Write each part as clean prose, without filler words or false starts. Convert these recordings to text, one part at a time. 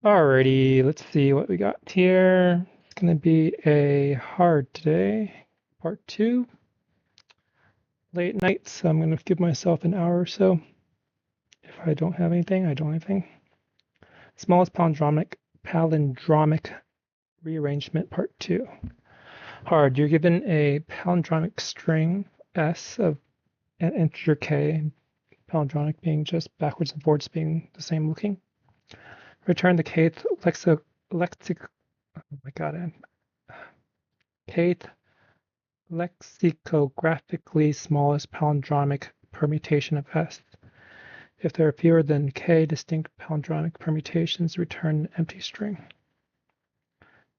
Alrighty, let's see what we got here. It's going to be a hard today, part 2, late night, so I'm going to give myself an hour or so. If I don't have anything, I don't have anything. Smallest palindromic rearrangement, part 2. Hard, you're given a palindromic string S of an integer k, palindromic being just backwards and forwards being the same looking. Return the kth oh my god, kth lexicographically smallest palindromic permutation of S. If there are fewer than k distinct palindromic permutations, return an empty string.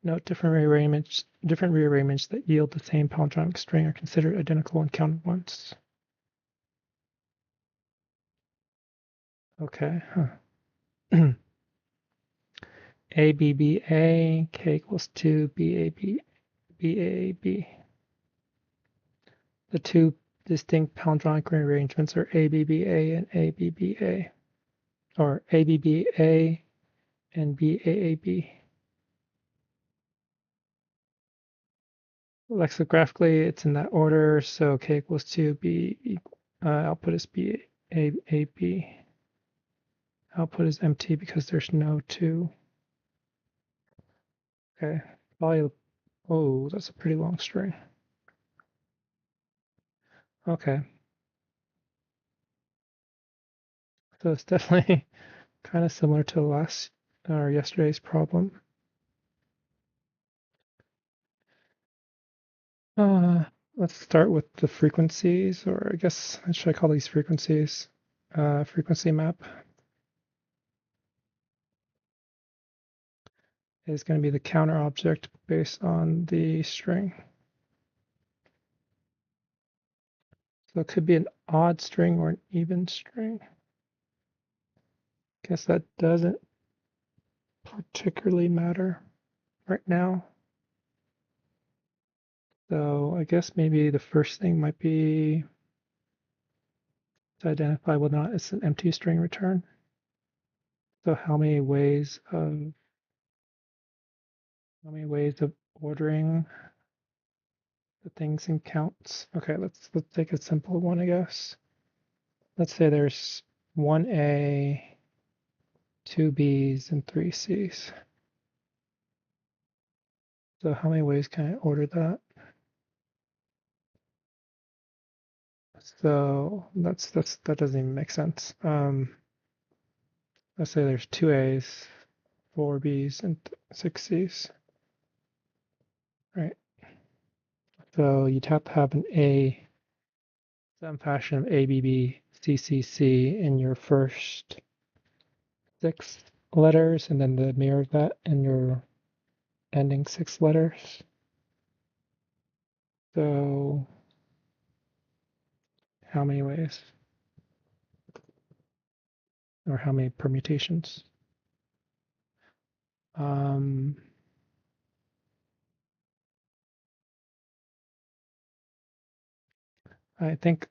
Note different rearrangements that yield the same palindromic string are considered identical and counted once. Okay. Huh. ABBA, k equals 2, BAB, BAB. The two distinct palindromic rearrangements are ABBA and ABBA, or ABBA and BAAB. Lexicographically, it's in that order, so k equals 2, output is BAAB. Output is empty because there's no 2. Okay, probably, oh, that's a pretty long string. Okay. So it's definitely kind of similar to last or yesterday's problem. Uh, let's start with the frequencies, or I guess, should I call these frequencies? Frequency map is going to be the counter object based on the string. So it could be an odd string or an even string. Guess that doesn't particularly matter right now. So I guess maybe the first thing might be to identify whether or not it's an empty string return. So how many ways of ordering the things in counts? Okay, let's take a simple one, I guess. Let's say there's 1A, 2Bs, and 3Cs. So how many ways can I order that? So that doesn't even make sense. Let's say there's 2As, 4Bs, and 6Cs. Right. So you'd have to have some fashion of ABB, CCC in your first 6 letters, and then the mirror of that in your ending 6 letters. So how many ways? Or how many permutations? I think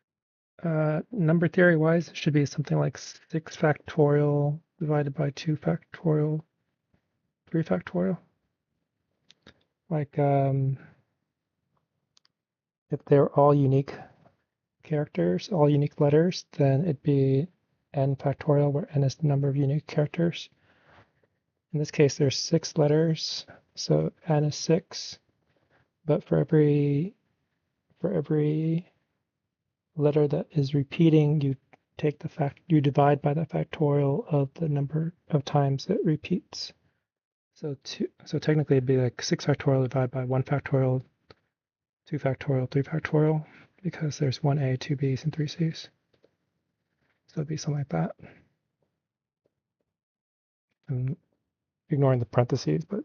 number theory wise, it should be something like 6 factorial divided by 2 factorial, 3 factorial. Like if they're all unique characters, all unique letters, then it'd be n factorial, where n is the number of unique characters. In this case, there's 6 letters, so n is 6. But for every letter that is repeating, you divide by the factorial of the number of times it repeats. So technically it'd be like 6 factorial divided by 1 factorial, 2 factorial, 3 factorial, because there's 1A, 2Bs, and 3Cs. So it'd be something like that. I'm ignoring the parentheses, but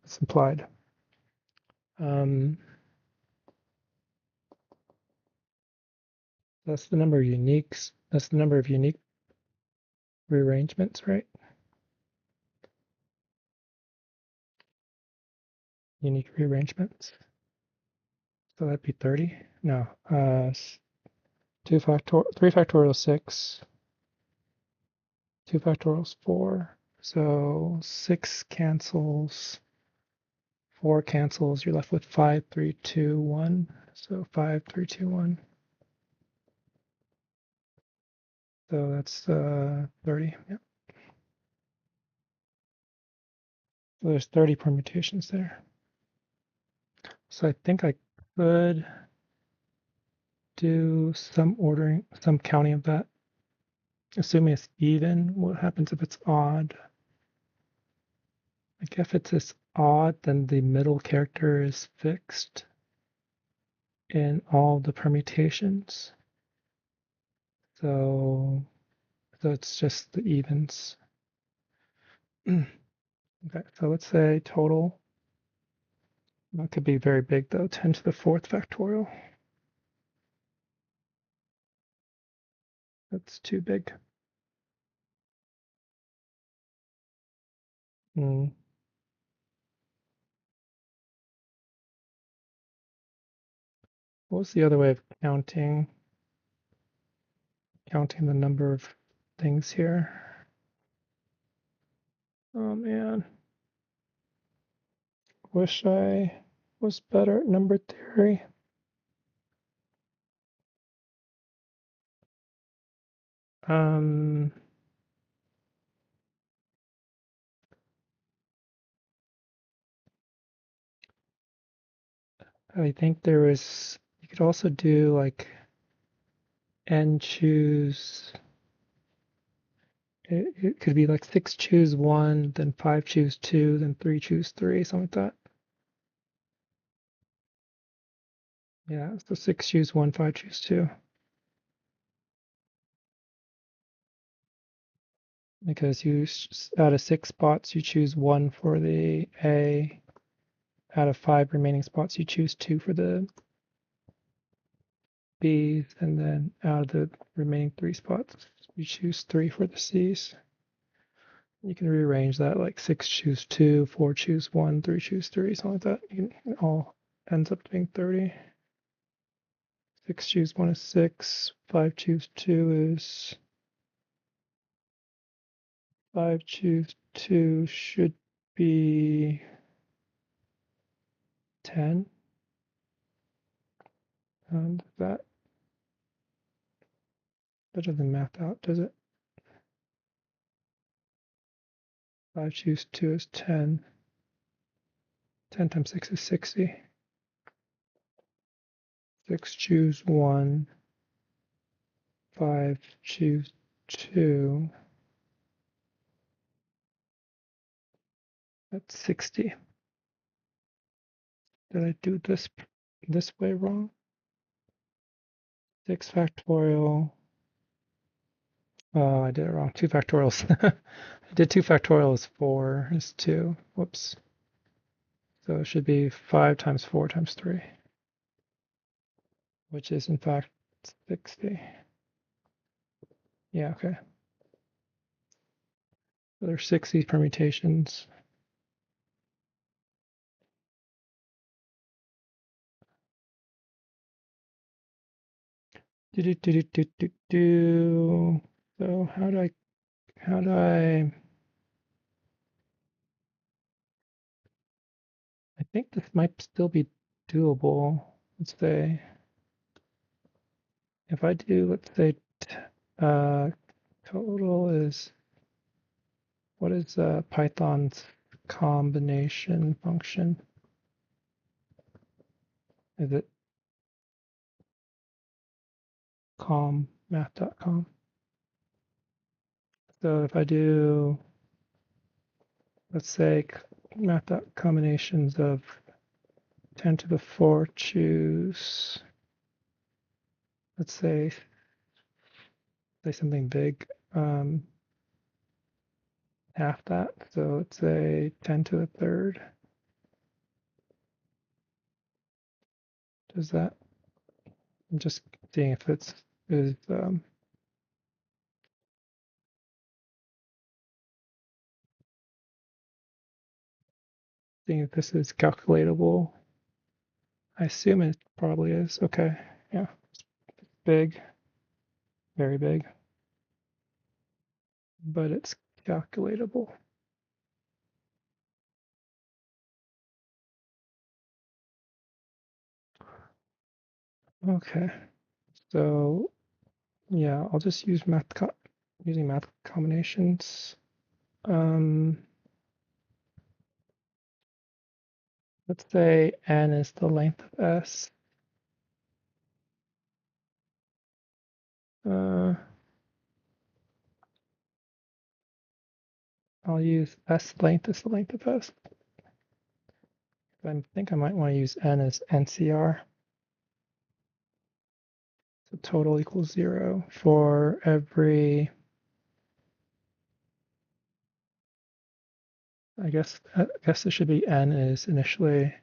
it's implied. That's the number of uniques. That's the number of unique rearrangements, right? Unique rearrangements. So that'd be 30. No, 3 factorial 6. 2 factorial is 4. So 6 cancels, 4 cancels, you're left with 5, 3, 2, 1. So 5, 3, 2, 1. So that's 30. Yeah. So there's 30 permutations there. So I think I could do some ordering, some counting of that. Assuming it's even, what happens if it's odd? Like if it's this odd, then the middle character is fixed in all the permutations. So it's just the evens. Okay, so let's say total. That could be very big though, 10 to the 4th factorial. That's too big. Mm. What was the other way of counting? Counting the number of things here. Oh man. Wish I was better at number theory. Um, I think there was, you could also do like n choose, it could be like 6 choose 1, then 5 choose 2, then 3 choose 3, something like that. Yeah, so 6 choose 1, 5 choose 2. Because you, out of 6 spots, you choose 1 for the A. Out of 5 remaining spots, you choose 2 for the B's, and then out of the remaining 3 spots, you choose 3 for the C's. You can rearrange that like 6 choose 2, 4 choose 1, 3 choose 3, something like that. It all ends up being 30. 6 choose 1 is 6, 5 choose 2 is 5 choose 2 should be 10. And that doesn't math out, does it? 5 choose 2 is 10. 10 times 6 is 60. 6 choose 1. 5 choose 2. That's 60. Did I do this way wrong? 6 factorial. Oh, I did it wrong. 2 factorials. I did 2 factorials. 4 is 2. Whoops. So it should be 5 times 4 times 3, which is in fact 60. Yeah, okay. So there's 60 permutations. Do. So how do I think this might still be doable. Let's say if I do, let's say uh, total is, what is Python's combination function? Is it math.com? So if I do, let's say math combinations of 10 to the 4 choose, let's say something big, half that. So let's say 10 to the third. Does that, I'm just seeing if it's is seeing if this is calculatable. I assume it probably is. Okay. Yeah. Big. Very big. But it's calculatable. Okay, so yeah, I'll just use using math combinations. Let's say n is the length of S. Uh, I'll use S length as the length of S. I think I might want to use n as NCR. So total equals 0 for every, I guess this should be n is initially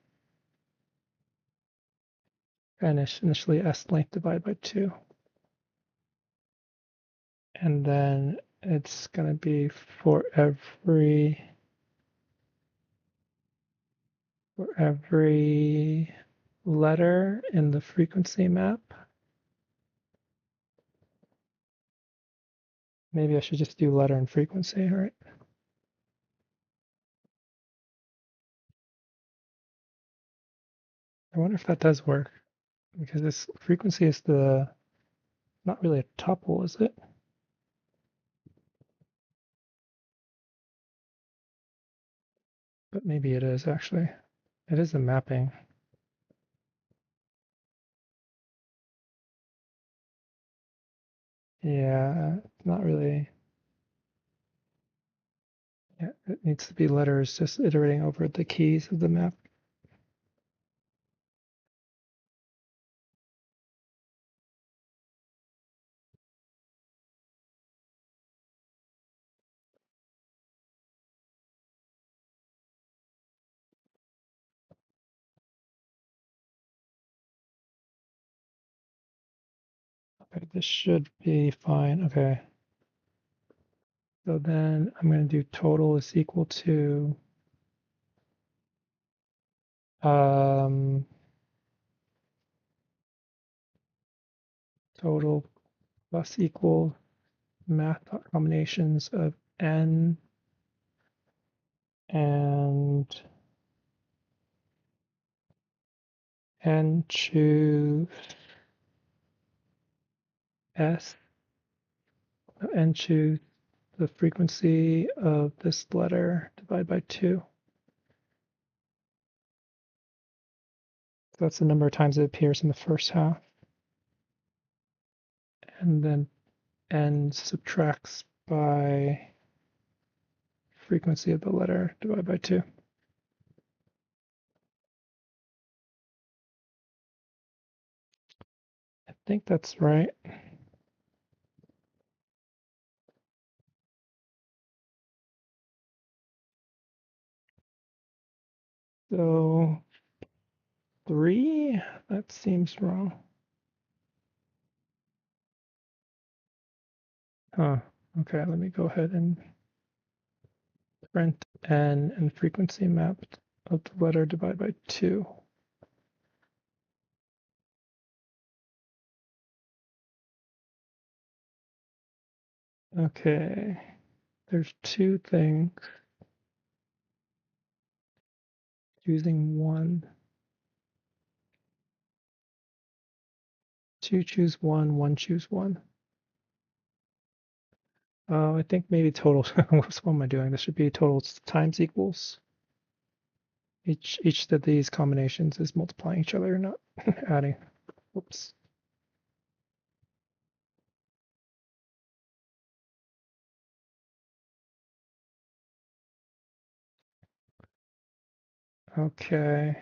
S length divided by 2. And then it's going to be for every letter in the frequency map. Maybe I should just do letter and frequency, right? I wonder if that does work, because this frequency is not really a tuple, is it? But maybe it is actually. It is a mapping. Yeah, it's not really. Yeah, it needs to be letters just iterating over the keys of the map. Okay, this should be fine. Okay. So then I'm going to do total is equal to um, total plus equal math combinations of n and n choose s, n choose the frequency of this letter divided by 2. So that's the number of times it appears in the first half. And then n subtracts by frequency of the letter divided by 2. I think that's right. So 3, that seems wrong. Huh. Okay, let me go ahead and print n and frequency mapped of the letter divided by 2. Okay, there's 2 things. Choosing 1. 2 choose 1, 1 choose 1. I think maybe total. What am I doing? This should be total times equals. Each of these combinations is multiplying each other, not adding. Whoops. Okay.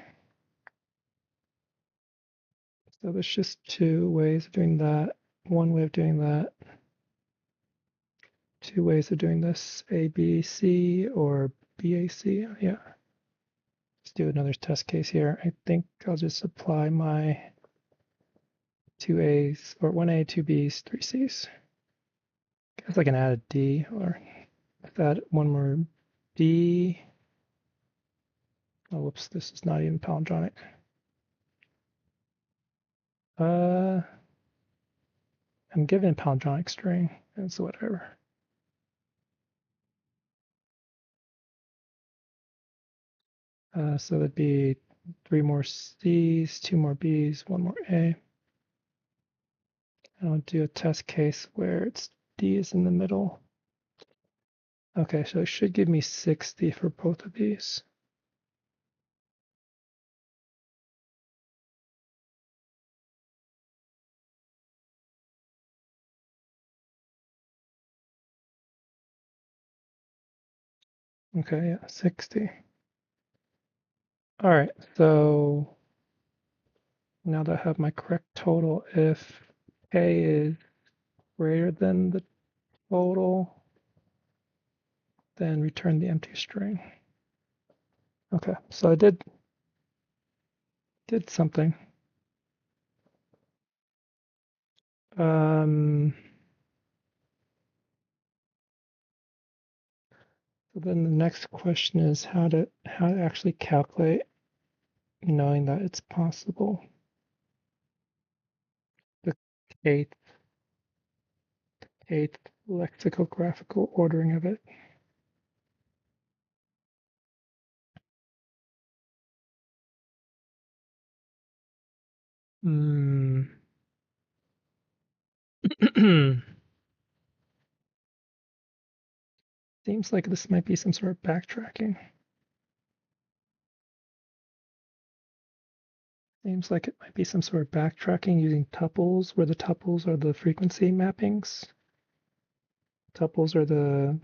So there's just 2 ways of doing that. One way of doing that. 2 ways of doing this. A, B, C, or B, A, C. Yeah. Let's do another test case here. I think I'll just apply my 2 A's, or 1 A, 2 B's, 3 C's. Guess I can add a D, or if I add one more B. Oh, whoops, this is not even palindromic. I'm given a palindromic string, and so whatever. So that'd be 3 more C's, 2 more B's, 1 more A. And I'll do a test case where it's D is in the middle. Okay, so it should give me 60 for both of these. Okay, yeah, 60. All right, so now that I have my correct total, if K is greater than the total, then return the empty string. Okay, so I did something. So then the next question is how to actually calculate, knowing that it's possible, the eighth lexicographical ordering of it. Seems like this might be some sort of backtracking. Seems like it might be some sort of backtracking using tuples, where the tuples are the frequency mappings. Tuples are the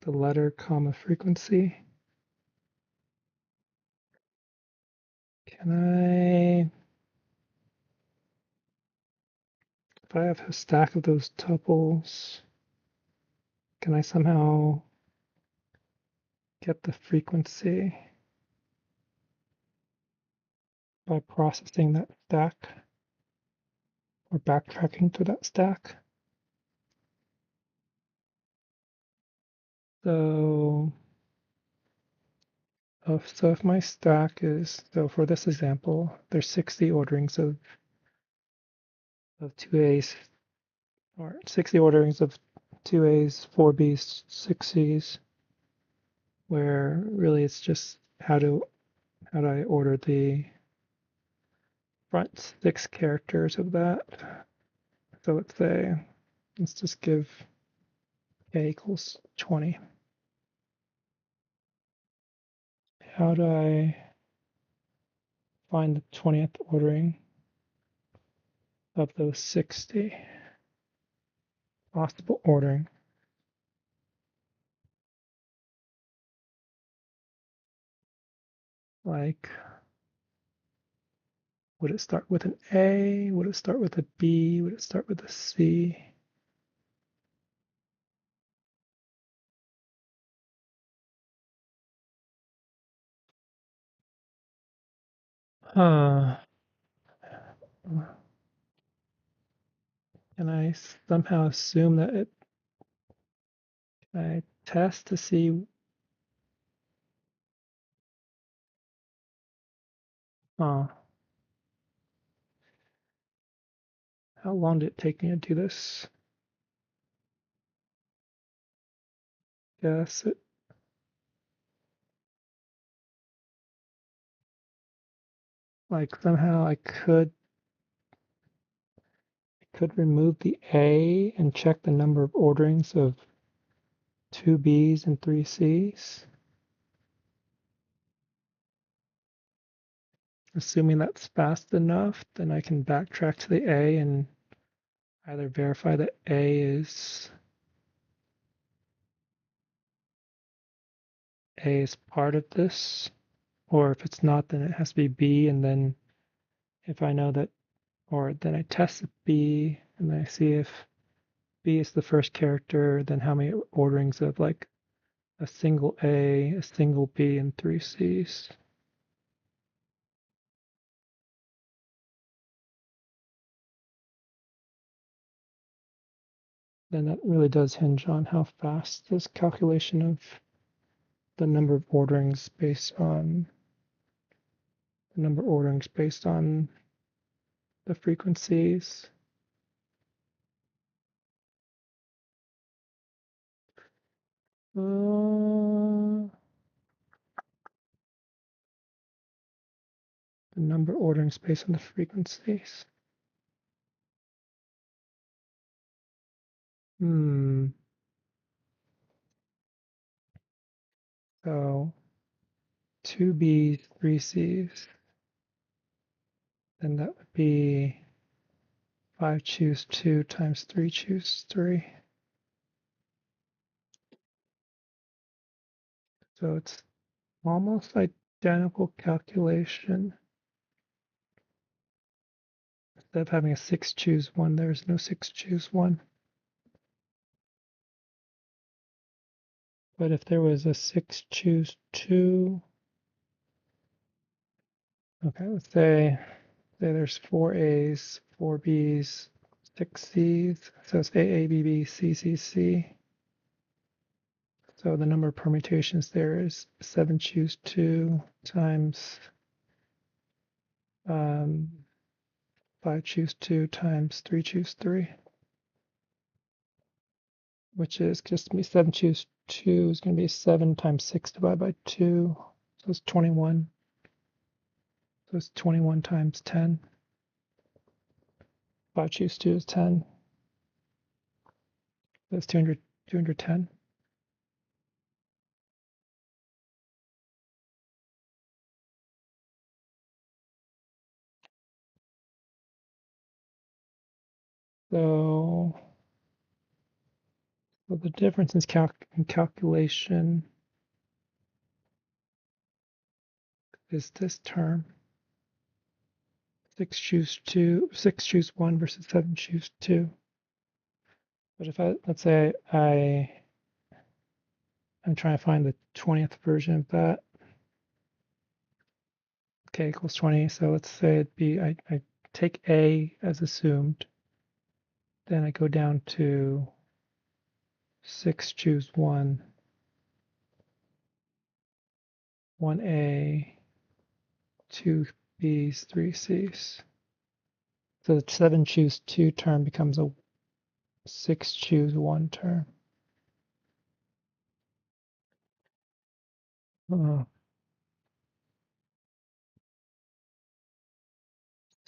letter comma frequency. Can I, if I have a stack of those tuples, can I somehow get the frequency by processing that stack or backtracking to that stack? So, if my stack is, so for this example, there's 60 orderings of 2A's, or 60 orderings of 2A's, 4B's, 6C's, where really it's just how do I order the front 6 characters of that. So let's just give A equals 20. How do I find the 20th ordering of those 60? Possible ordering. Like, would it start with an A? Would it start with a B? Would it start with a C? Can I somehow assume that I test to see? How long did it take me to do this? Yes, like somehow I could remove the A and check the number of orderings of 2 B's and 3 C's. Assuming that's fast enough, then I can backtrack to the A and either verify that A is part of this, or if it's not, then it has to be B, and then if I know that, or then I test B and then I see if B is the first character, then how many orderings of like a single A, a single B, and 3 C's. Then that really does hinge on how fast this calculation of the number of orderings based on the frequencies. The number orderings based on the frequencies. So 2B's, 3C's, then that would be 5 choose 2 times 3 choose 3. So it's almost identical calculation. Instead of having a 6 choose 1, there's no 6 choose 1. But if there was a 6 choose 2, okay, let's say there's 4 A's, 4 B's, 6 C's. So it's A, B, B, C, C, C. So the number of permutations there is 7 choose 2 times 5 choose 2 times 3 choose 3, which is just going to be 7 choose 2 is going to be 7 times 6 divided by 2. So it's 21. So it's 21 times 10. 5 choose 2 is 10. That's 210. So the difference in calculation is this term. 6 choose 1 versus 7 choose 2. But if let's say I'm trying to find the 20th version of that. K equals 20. So let's say it'd be, I take A as assumed. Then I go down to 6 choose 1, 1A, 2 B's, 3 C's. So the 7 choose 2 term becomes a 6 choose 1 term.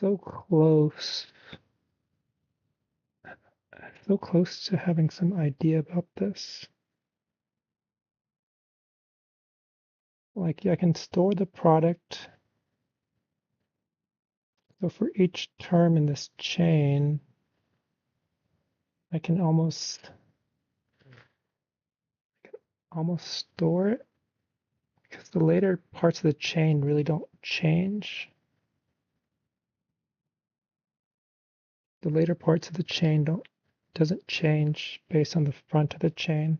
So close. So close to having some idea about this. Like I can store the product. So for each term in this chain, I can almost store it because the later parts of the chain really don't change. The later parts of the chain doesn't change based on the front of the chain.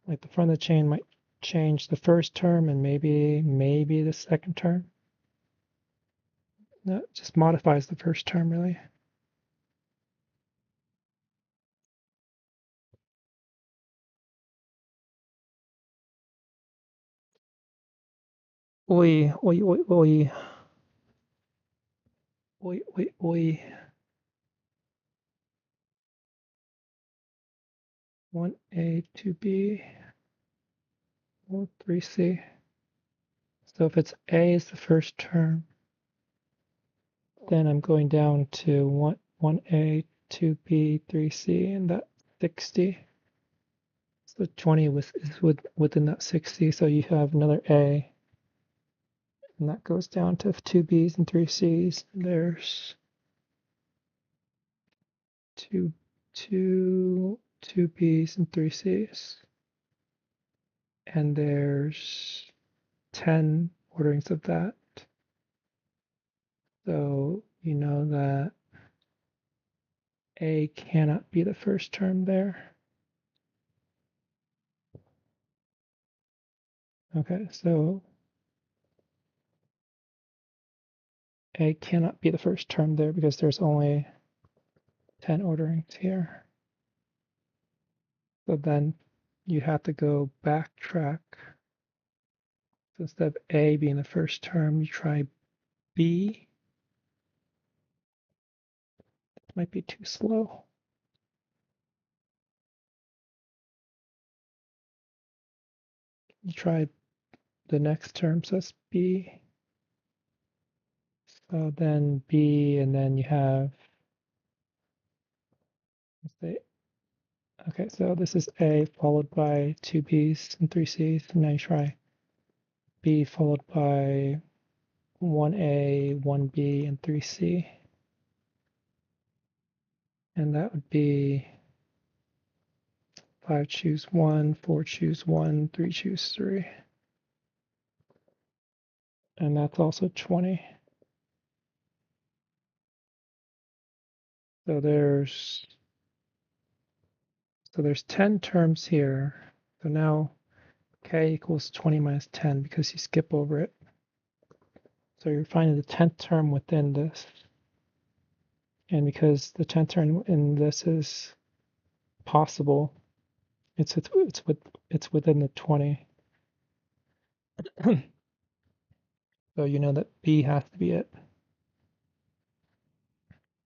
Like the front of the chain might change the first term and maybe the second term. No, it just modifies the first term really. Oi, oi, oi, oi. Oi, oi, oi. 1A, 2B, 3C. So if it's A is the first term, then I'm going down to 1A, 2B, 3C, and that's 60. So 20 is within that 60, so you have another A, and that goes down to 2B's and 3C's. There's two B's and 3C's. And there's 10 orderings of that. So you know that A cannot be the first term there. Okay, so A cannot be the first term there because there's only 10 orderings here. So then you have to go backtrack. So instead of A being the first term, you try B. It might be too slow. You try the next term, so it's B. So then B, and then you have, let's say Okay, so this is A followed by two B's and three C's. And now you try B followed by one A, one B, and three C. And that would be 5 choose 1, 4 choose 1, 3 choose 3. And that's also 20. So there's 10 terms here. So now k equals 20 minus 10 because you skip over it. So you're finding the 10th term within this. And because the 10th term in this is possible, it's within the 20. So you know that B has to be it.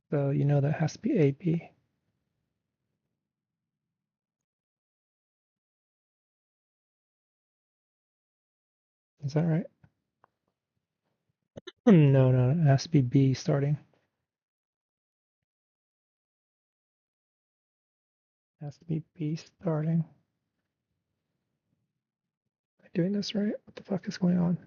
So you know that has to be AB. Is that right? No, it has to be B starting. It has to be B starting. Am I doing this right? What the fuck is going on?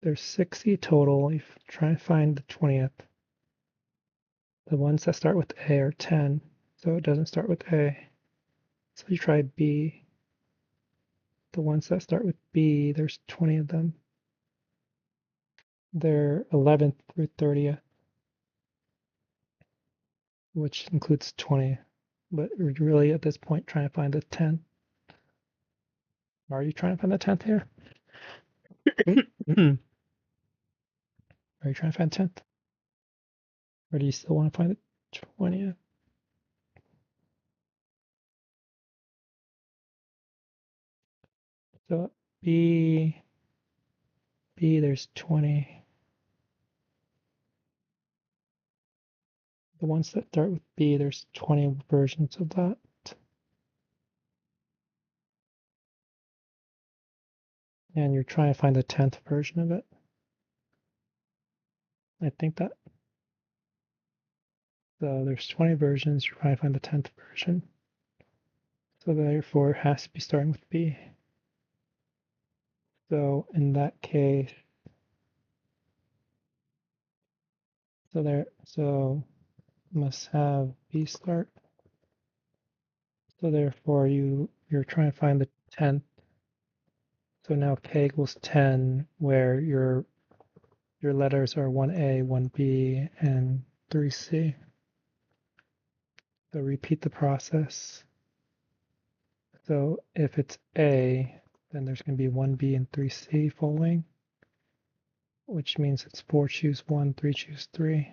There's 60 total. You try and find the 20th. The ones that start with A are 10, so it doesn't start with A. So you try B. The ones that start with B, there's 20 of them. They're 11th through 30th, which includes 20. But we're really at this point trying to find the 10th. Are you trying to find the 10th here? Are you trying to find 10th? Or do you still want to find the 20th? So B, there's 20. The ones that start with B, there's 20 versions of that. And you're trying to find the 10th version of it. I think that. So there's 20 versions, you're trying to find the 10th version. So therefore it has to be starting with B. So in that case, so must have B start. So therefore you're trying to find the 10th. So now k equals 10, where your letters are 1A, 1B, and 3C. So repeat the process. So if it's A, then there's going to be 1B and 3C following, which means it's 4 choose 1, 3 choose 3,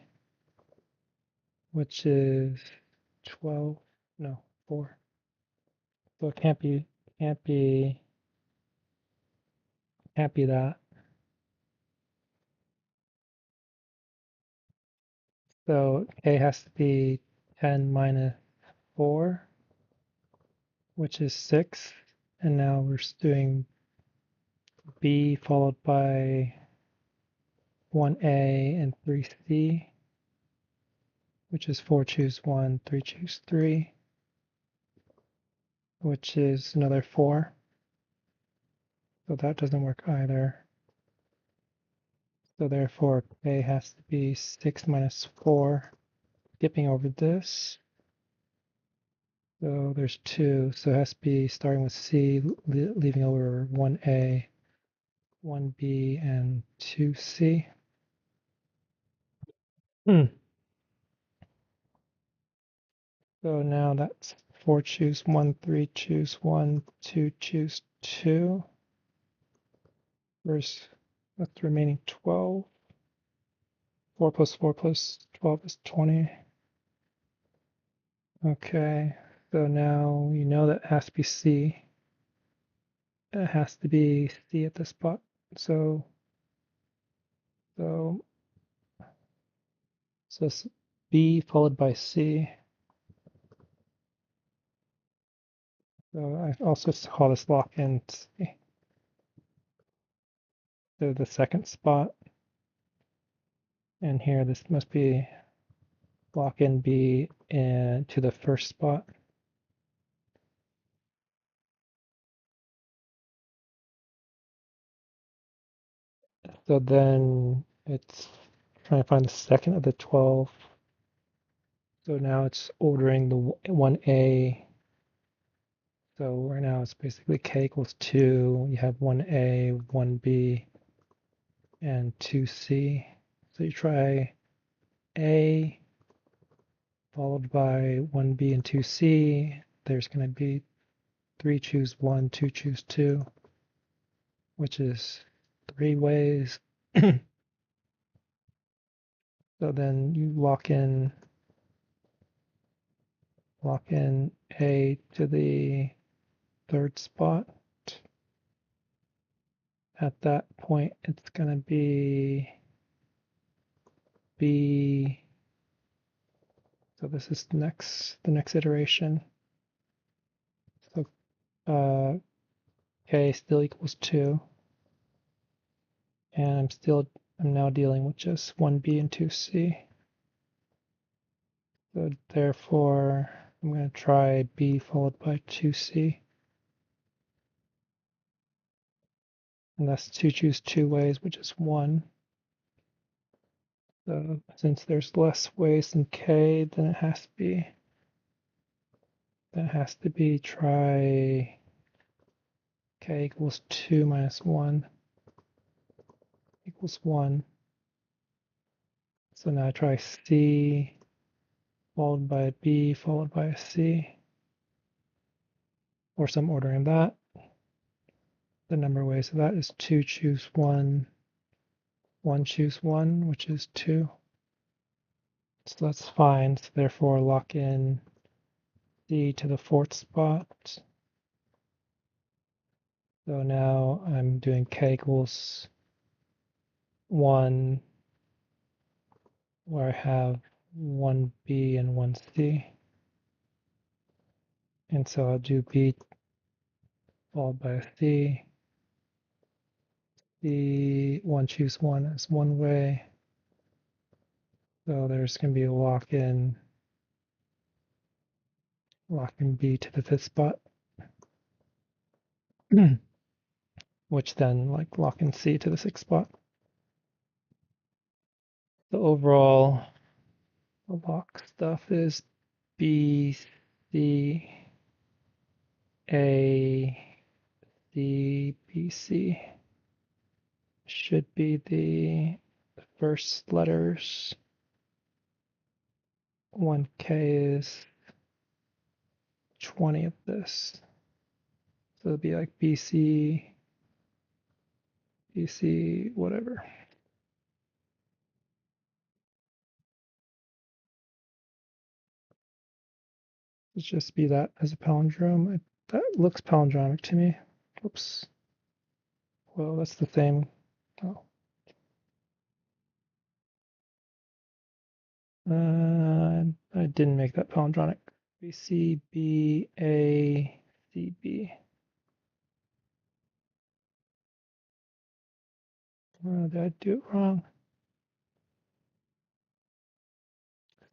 which is 12, no, 4. So it can't be that. So K has to be 10 minus 4, which is 6. And now we're doing B followed by 1A and 3C, which is 4 choose 1, 3 choose 3, which is another 4. So that doesn't work either. So therefore K has to be 6 minus 4. Skipping over this. So there's 2. So it has to be starting with C, leaving over 1A, 1B, and 2C. So now that's 4 choose 1, 3 choose 1, 2 choose 2. Where's that's the remaining 12? 4 plus 4 plus 12 is 20. Okay, so now you know that has to be C. It has to be C at this spot. So it's B followed by C. So I also call this lock-in C. So the second spot. And here this must be lock in B and to the first spot. So then it's trying to find the second of the 12. So now it's ordering the 1A. So right now it's basically K equals 2. You have 1A, 1B, and 2C. So you try A followed by 1B and 2C. There's going to be 3 choose 1, 2 choose 2, which is 3 ways. So then you lock in A to the third spot. At that point, it's going to be B. So this is the next iteration. So K still equals 2. And I'm now dealing with just 1B and 2C. So therefore, I'm going to try B followed by 2C. And that's 2 choose 2 ways, which is 1. So since there's less ways than K, then it has to be try K equals 2 minus 1 equals 1. So now I try C followed by a B followed by a C, or some ordering that. The number of ways of that is 2 choose 1, 1 choose 1, which is 2. So that's fine. So therefore, lock in D to the fourth spot. So now I'm doing K equals 1, where I have 1B and 1C. And so I'll do B followed by a C. The 1 choose 1 is one way. So there's going to be a lock in B to the fifth spot, which then like lock in C to the sixth spot. The overall lock stuff is B, C, A, C, B, C. Should be the first letters. 1K is 20 of this. So it'll be like BC, BC, whatever. Let's just be that as a palindrome. That looks palindromic to me. Oops. Well, that's the same. Oh. I didn't make that palindromic. BC, B, A, C, B. Did I do it wrong?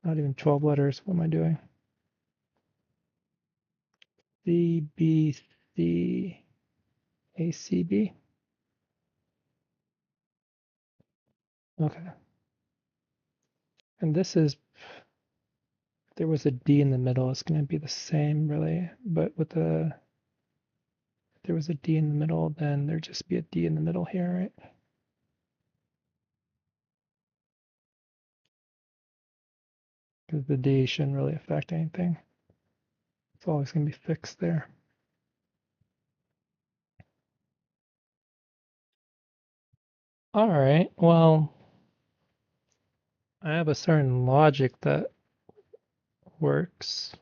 Not even 12 letters. What am I doing? C, B, C, A, C, B. Okay. And this is, if there was a D in the middle, it's going to be the same, really. But with if there was a D in the middle, then there'd just be a D in the middle here, right? Because the D shouldn't really affect anything. It's always going to be fixed there. All right, well, I have a certain logic that works.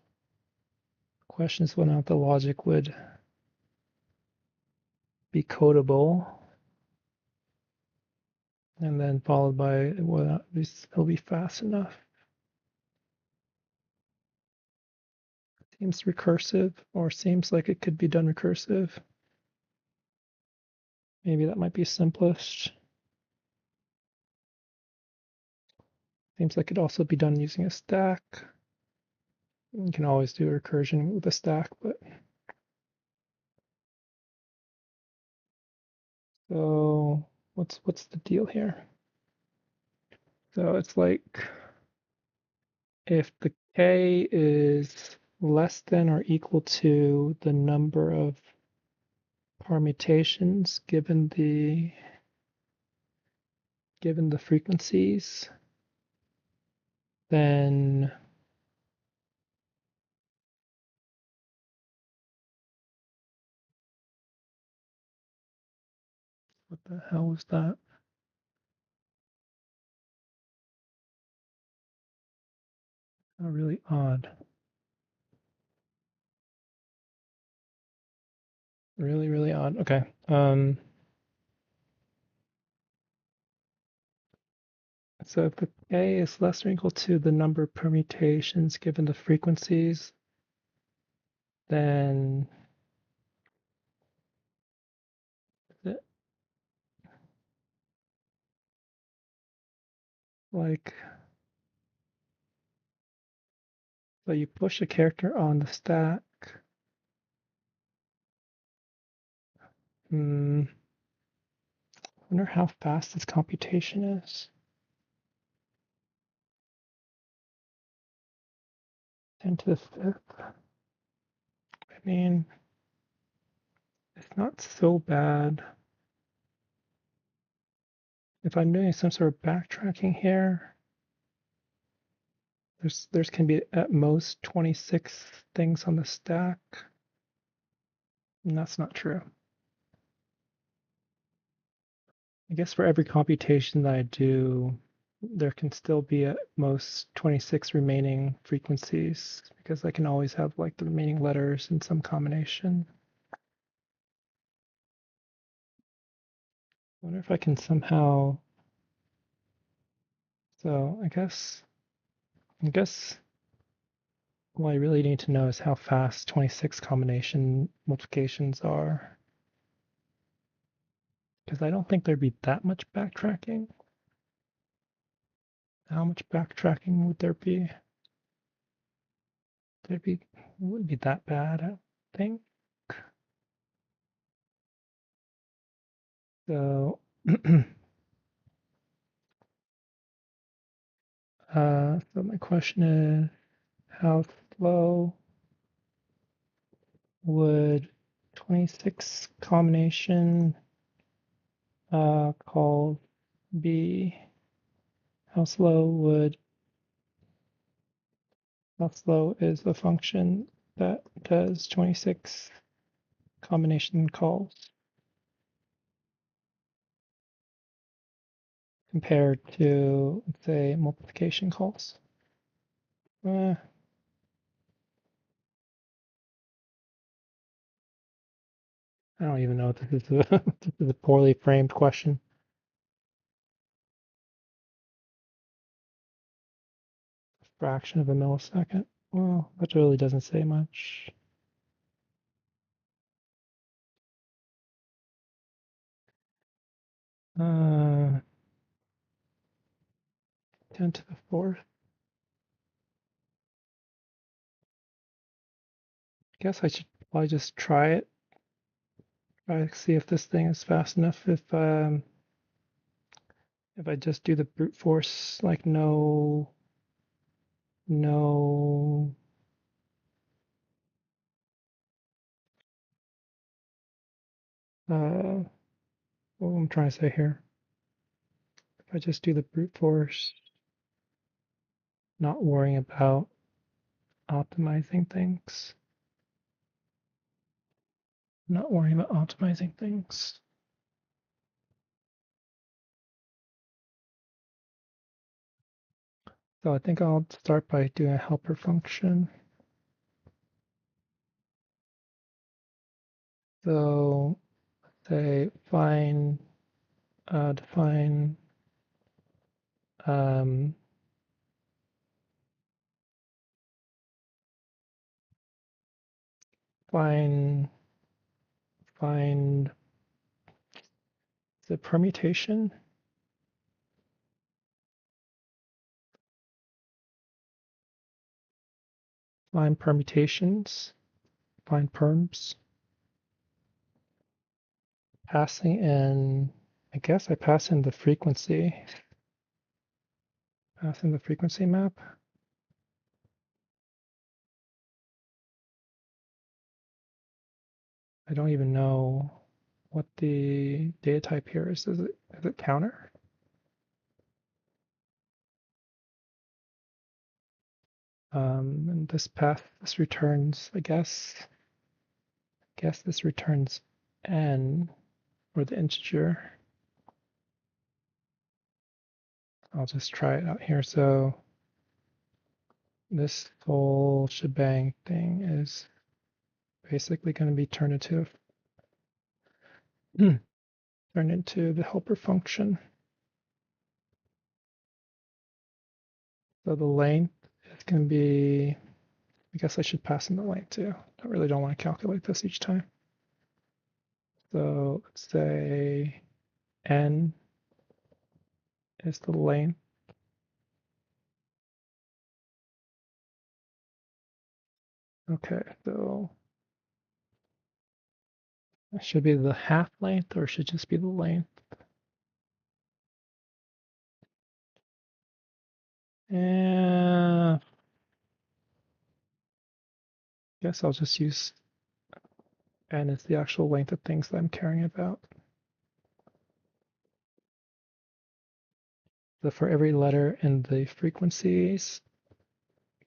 Question is whether or not the logic would be codable, and then followed by whether it'll be fast enough. Seems recursive, or seems like it could be done recursive. Maybe that might be simplest. Seems like it could also be done using a stack. You can always do a recursion with a stack, but so what's the deal here? So it's like if the k is less than or equal to the number of permutations given the frequencies, then what the hell was that? Oh, really odd. Really, really odd. Okay. So if the k is less than or equal to the number of permutations given the frequencies, then like so you push a character on the stack. I wonder how fast this computation is. 10 to the fifth. I mean, it's not so bad. If I'm doing some sort of backtracking here, there's can be at most 26 things on the stack. And that's not true. I guess for every computation that I do, there can still be at most 26 remaining frequencies because I can always have like the remaining letters in some combination. I wonder if I can somehow. So I guess what I really need to know is how fast 26 combination multiplications are. Because I don't think there'd be that much backtracking. How much backtracking would there be? It wouldn't be that bad, I don't think. So so my question is, how slow would 26 combination calls be? How slow is the function that does 26 combination calls compared to, let's say, multiplication calls? I don't even know if this is this is a poorly framed question. A fraction of a millisecond. Well, that really doesn't say much. Uh, 10 to the fourth. Guess I should probably just try it. Try to see if this thing is fast enough. If I just do the brute force, like no, what am I trying to say here? If I just do the brute force, not worrying about optimizing things, not worrying about optimizing things. So I think I'll start by doing a helper function. So say define um, find the permutation. Find permutations, find perms. Passing in, I guess I pass in the frequency. Pass in the frequency map. I don't even know what the data type here is. Is it counter? And this path, this returns, I guess this returns n, or the integer. I'll just try it out here. So this whole shebang thing is basically going to be turned into the helper function. So the length is going to be, I guess I should pass in the length too. I really don't want to calculate this each time. So let's say n is the length. Okay, so it should be the half length, or it should just be the length. And I guess I'll just use n as the actual length of things that I'm caring about. So for every letter in the frequencies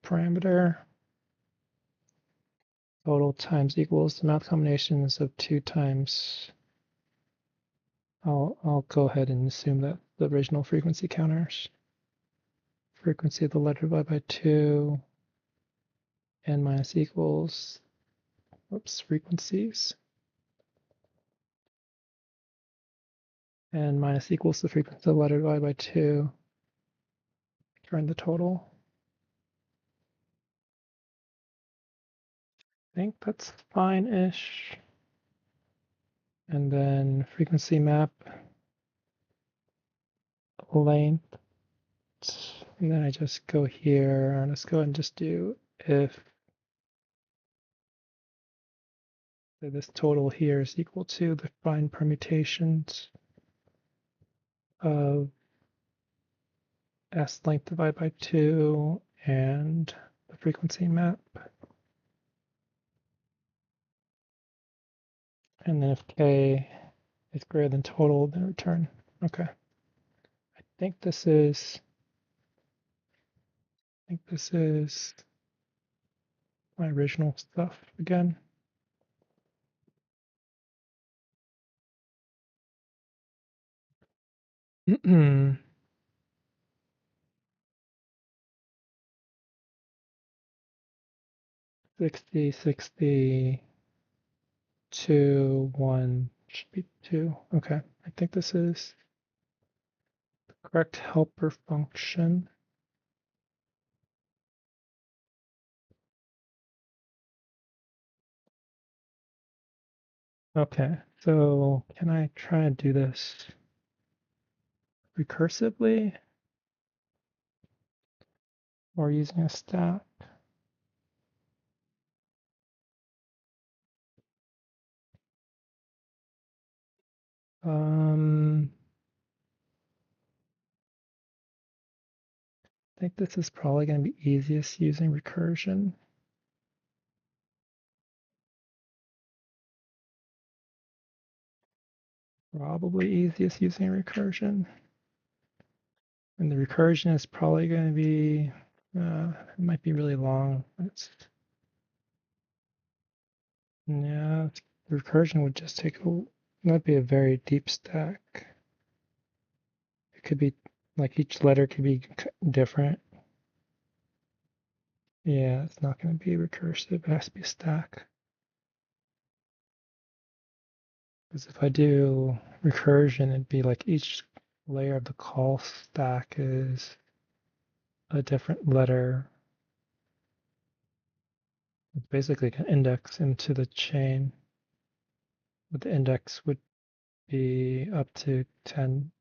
parameter, total times equals the math combinations of 2 times. I'll go ahead and assume that the original frequency counters. Frequency of the letter divided by 2, n minus equals, frequencies. N minus equals the frequency of the letter divided by 2. Turn the total. I think that's fine-ish. And then frequency map length. And then I just go here. Let's go ahead and just do if this total here is equal to the find permutations of s length divided by 2 and the frequency map. And then if k is greater than total, then return. Okay. I think this is my original stuff again. Mm-mm. 60, 60, 2, 1 should be 2. Okay, I think this is the correct helper function. Okay, so can I try and do this recursively or using a stack? I think this is probably going to be easiest using recursion. Probably easiest using recursion. And the recursion is probably going to be, it might be really long. Yeah, the recursion would just take that'd be a very deep stack. It could be, like each letter could be different. Yeah, it's not going to be recursive. It has to be a stack. Because if I do recursion, it'd be like each layer of the call stack is a different letter. It's basically an index into the chain. But the index would be up to 10,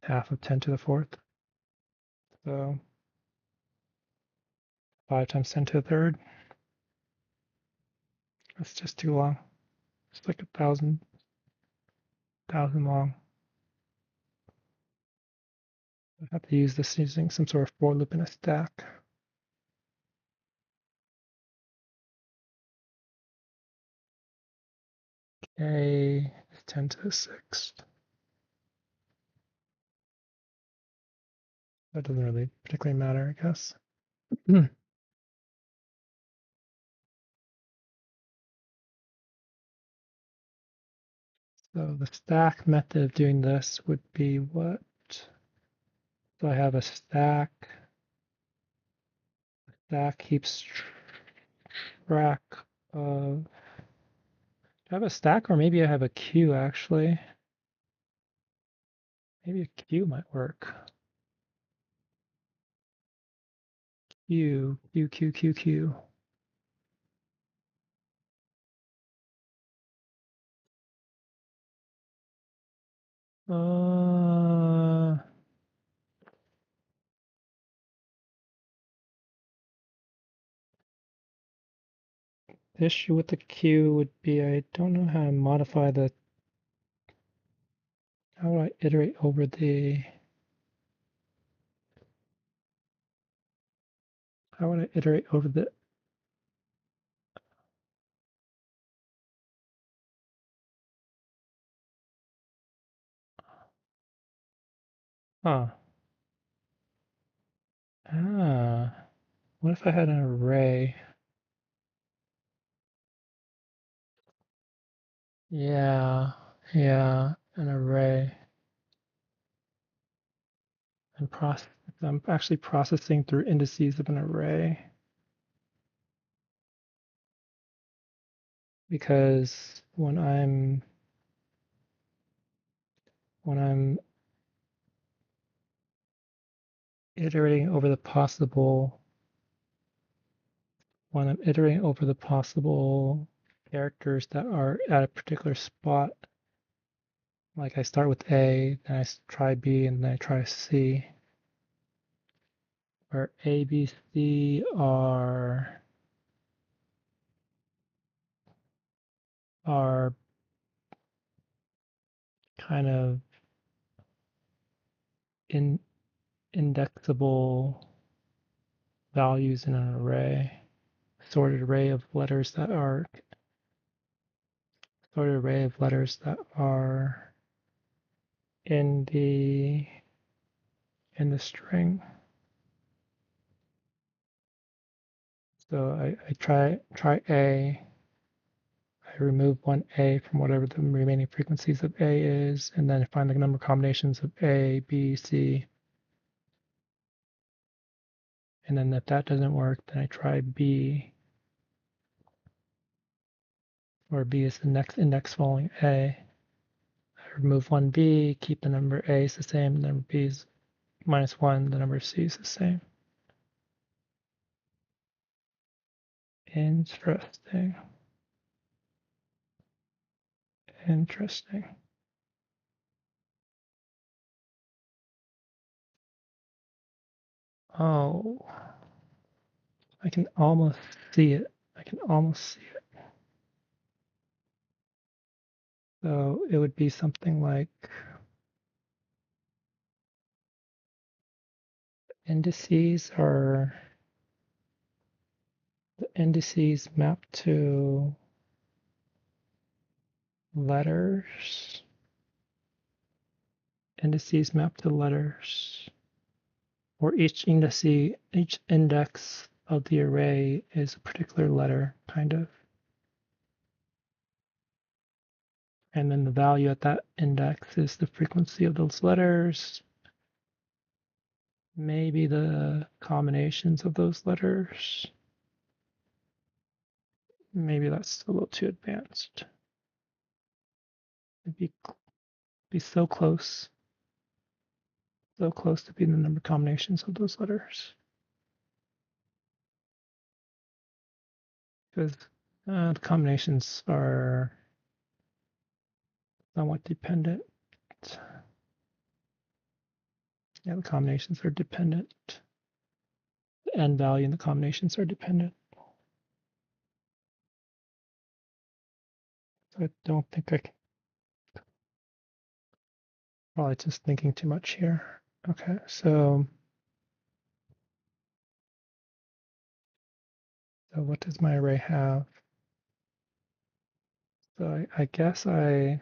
half of 10 to the fourth. So 5 times 10 to the third. That's just too long. It's like 1,000 long. I have to use this using some sort of for loop in a stack. A is 10 to the sixth. That doesn't really particularly matter, I guess. So the stack method of doing this would be what? So I have a stack. The stack keeps track of. Do I have a stack or maybe I have a queue actually? Maybe a queue might work. Queue. The issue with the queue would be I don't know how to modify the. How would I iterate over the. How would I iterate over the. Huh. What if I had an array? Yeah, an array. And I'm actually processing through indices of an array because when I'm iterating over the possible characters that are at a particular spot, like I start with A, then I try B, and then I try C, where A, B, C are kind of indexable values in an array, sorted array of letters that are in the string. So I try A. I remove one A from whatever the remaining frequencies of A is, and then find the number of combinations of A, B, C. And then if that doesn't work, then I try B, where B is the next index following A. I remove one B, keep the number A is the same, the number B is -1, the number of C is the same. Interesting. Oh, I can almost see it. So it would be something like indices are the indices map to letters. Or each index of the array is a particular letter, kind of. And then the value at that index is the frequency of those letters. Maybe the combinations of those letters. Maybe that's a little too advanced. It'd be so close to being the number of combinations of those letters. Because the combinations are somewhat dependent. Yeah, the combinations are dependent. the end value and the combinations are dependent. So I don't think I can, probably just thinking too much here. Okay, so what does my array have? So I guess I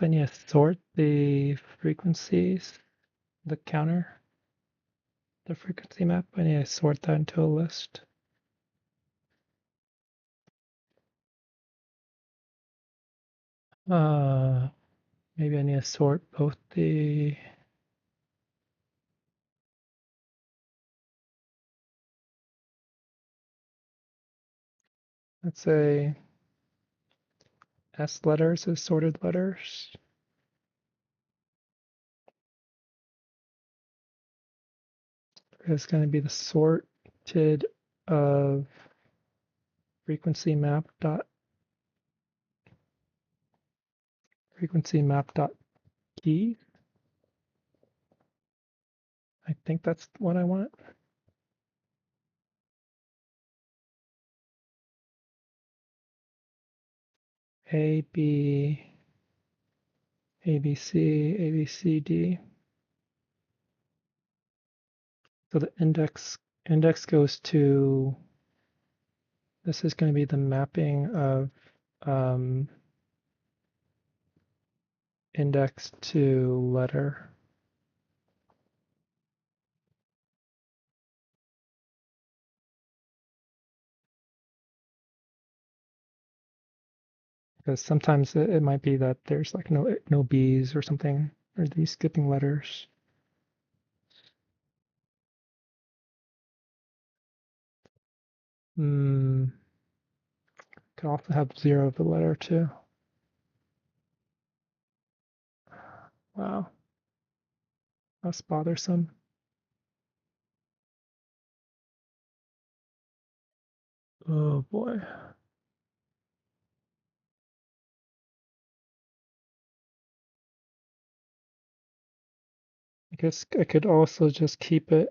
need to sort the frequencies, the counter, the frequency map. I need to sort that into a list. Maybe I need to sort both the let's say S letters as sorted letters. It's going to be the sorted of frequency map dot key. I think that's what I want. A, B, A, B, C, A, B, C, D. So the index goes to, this is going to be the mapping of index to letter. Because sometimes it might be that there's like no B's or something, or these skipping letters. Could also have 0 of the letter too. Wow, that's bothersome. Oh boy. I guess I could also just keep it.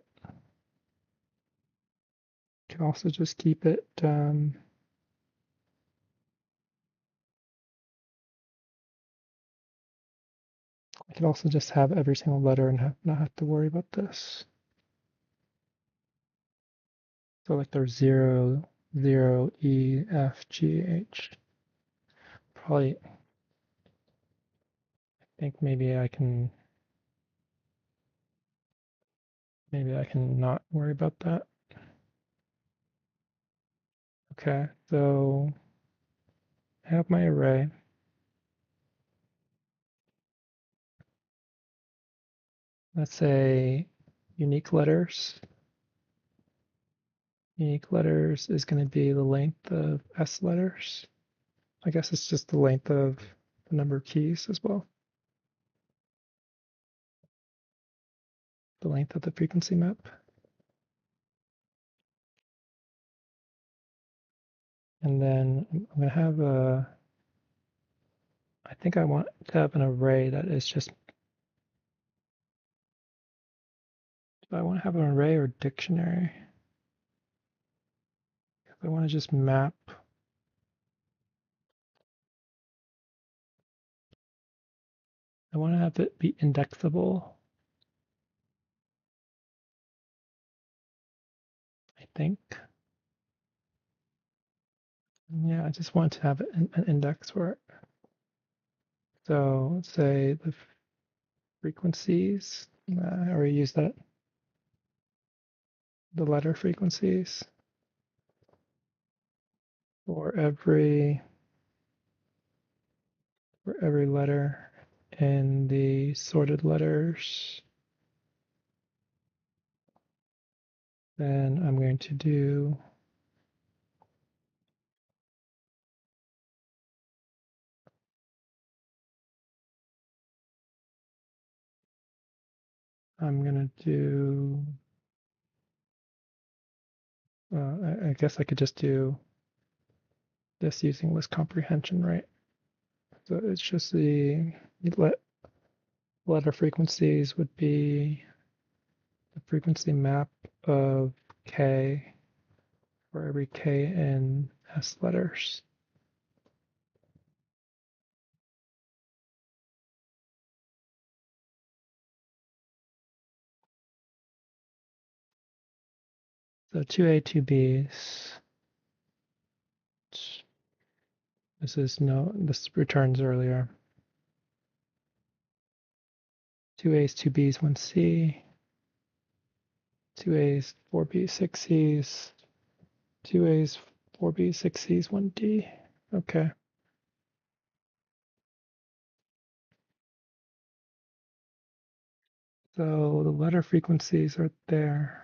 Can also just keep it. I could also just have every single letter and not have to worry about this. So like there's 0, 0, E, F, G, H. Probably, I think maybe I can not worry about that. Okay, so I have my array. Let's say unique letters. Unique letters is going to be the length of S letters. I guess it's just the length of the number of keys as well. The length of the frequency map. And then I'm going to have I think I want to have an array that is just, do I want to have an array or dictionary? If I want to just map, I want to have it be indexable, I think. Yeah, I just want to have an index for it. So let's say the frequencies, I already used that. The letter frequencies for every letter in the sorted letters. Then I'm going to do I guess I could just do this using list comprehension, right? So it's just the letter frequencies would be the frequency map of K for every K in S letters. So 2A, 2Bs. This returns earlier. 2A's, 2B's, 1C. 2A's, 4B's, 6C's. 2A's, 4B's, 6C's, 1D. Okay. So the letter frequencies are there.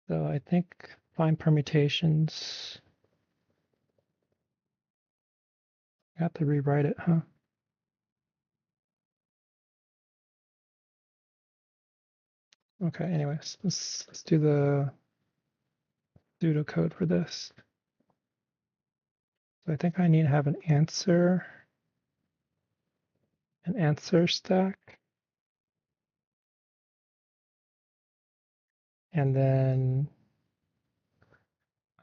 So I think find permutations. I have to rewrite it, huh? Okay, anyways, let's do the pseudocode for this. So I think I need to have an answer stack. And then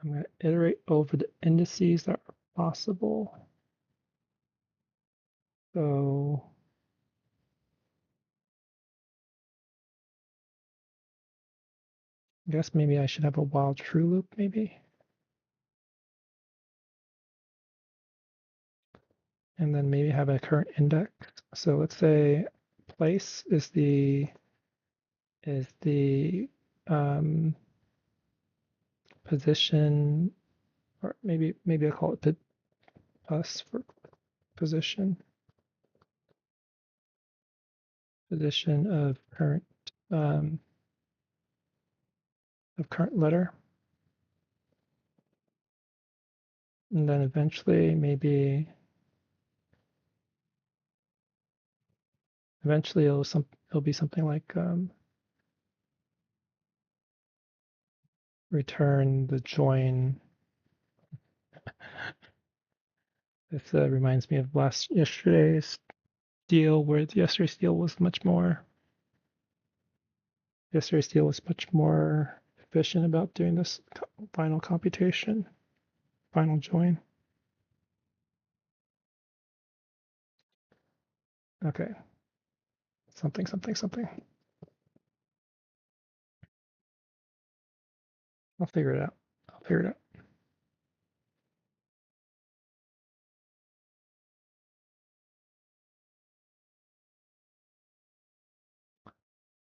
I'm going to iterate over the indices that are possible. So I guess maybe I should have a while true loop, maybe. And then maybe have a current index. So let's say place is the position, or maybe I call it plus for position of current letter, and then eventually it'll be something like return the join. This reminds me of yesterday's deal, where yesterday's deal was much more efficient about doing this final computation, final join. Okay, something. I'll figure it out.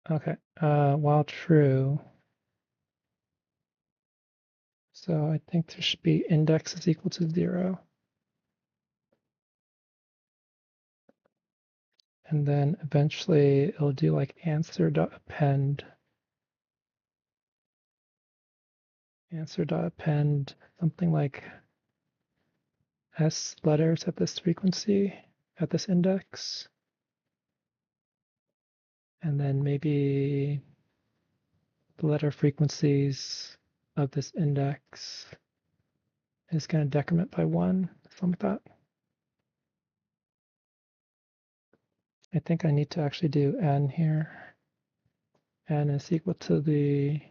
Okay, while true. So I think there should be index is equal to 0. And then eventually it'll do like answer.append something like S letters at this frequency, at this index. And then maybe the letter frequencies of this index is going to decrement by 1, something like that. I think I need to actually do n here. N is equal to the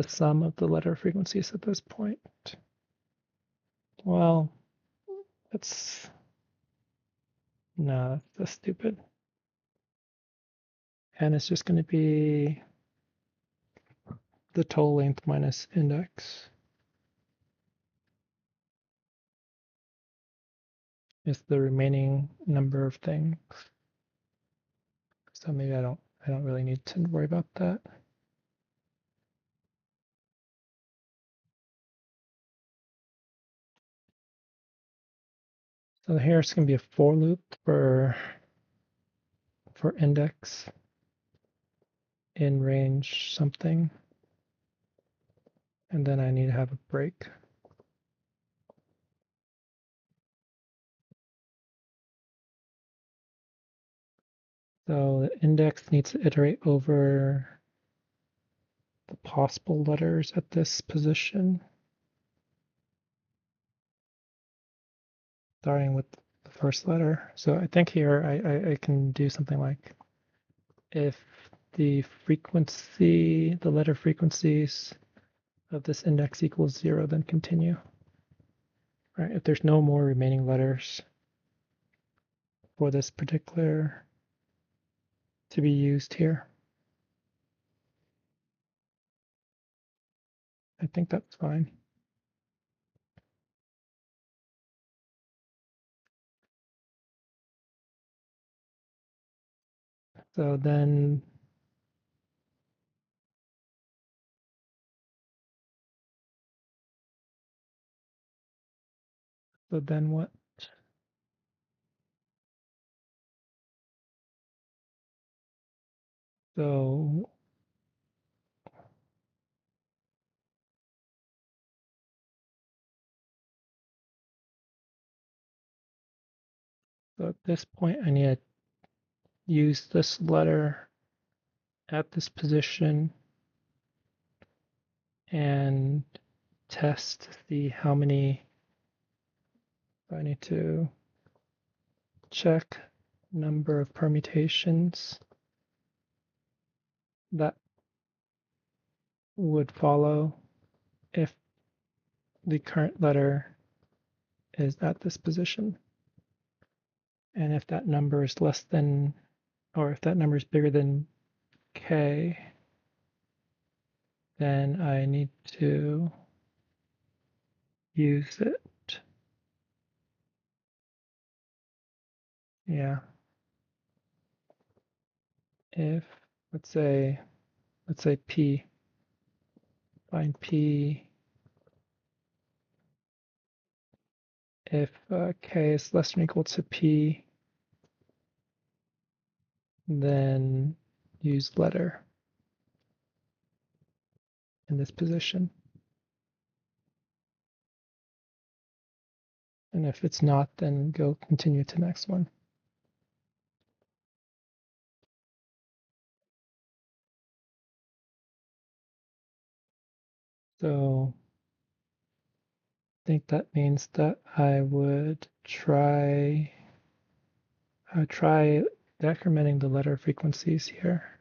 sum of the letter frequencies at this point. Well, that's stupid. N is just going to be the total length minus index. Is the remaining number of things. So maybe I don't really need to worry about that. So here it's going to be a for loop for index in range something. And then I need to have a break. So the index needs to iterate over the possible letters at this position, starting with the first letter. So I think here I can do something like if the frequency, the letter frequencies of this index equals 0, then continue. Right? If there's no more remaining letters for this particular to be used here, I think that's fine. So then what? So at this point, I need to use this letter at this position and test to see how many. I need to check number of permutations that would follow if the current letter is at this position. And if that number is less than, or if that number is bigger than k, then I need to use it. Yeah. If, let's say p, find p, if k is less than or equal to p, then use letter in this position. And if it's not, then go continue to the next one. So I think that means that I would try decrementing the letter frequencies here.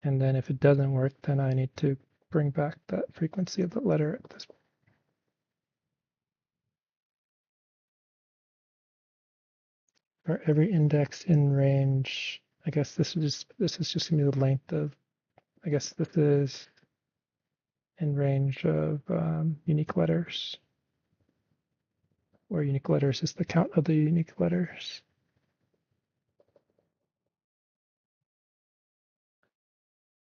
And then if it doesn't work, then I need to bring back that frequency of the letter at this. For every index in range, I guess this is just gonna be the length of, I guess this is in range of unique letters, where unique letters is the count of the unique letters.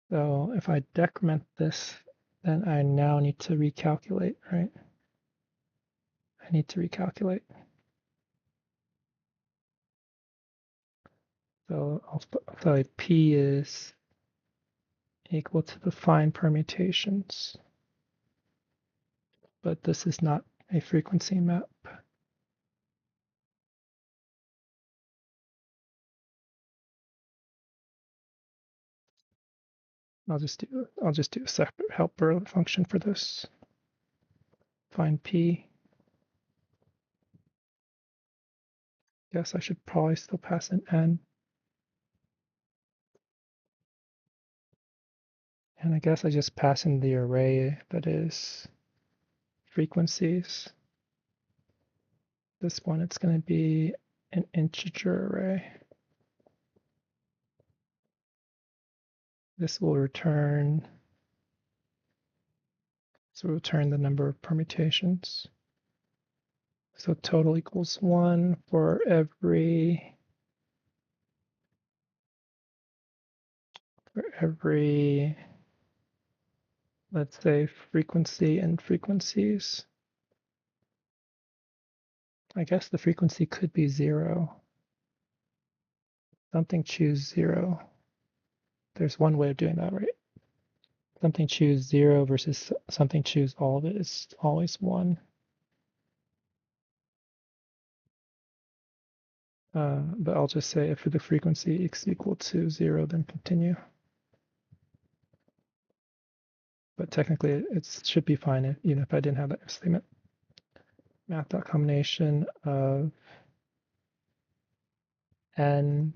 So if I decrement this, then I now need to recalculate, right? I need to recalculate. So I'll say P is equal to the fine permutations, but this is not a frequency map. I'll just do a separate helper function for this. Find P. Guess I should probably still pass an N. And I guess I just pass in the array that is frequencies. This one, it's going to be an integer array. This will return the number of permutations. So total equals 1 for every let's say frequency and frequencies. I guess the frequency could be 0. Something choose 0. There's one way of doing that, right? Something choose 0 versus something choose all of it is always 1. But I'll just say if the frequency is equal to 0, then continue. But technically, it should be fine even if I didn't have that statement. Math.combination of n,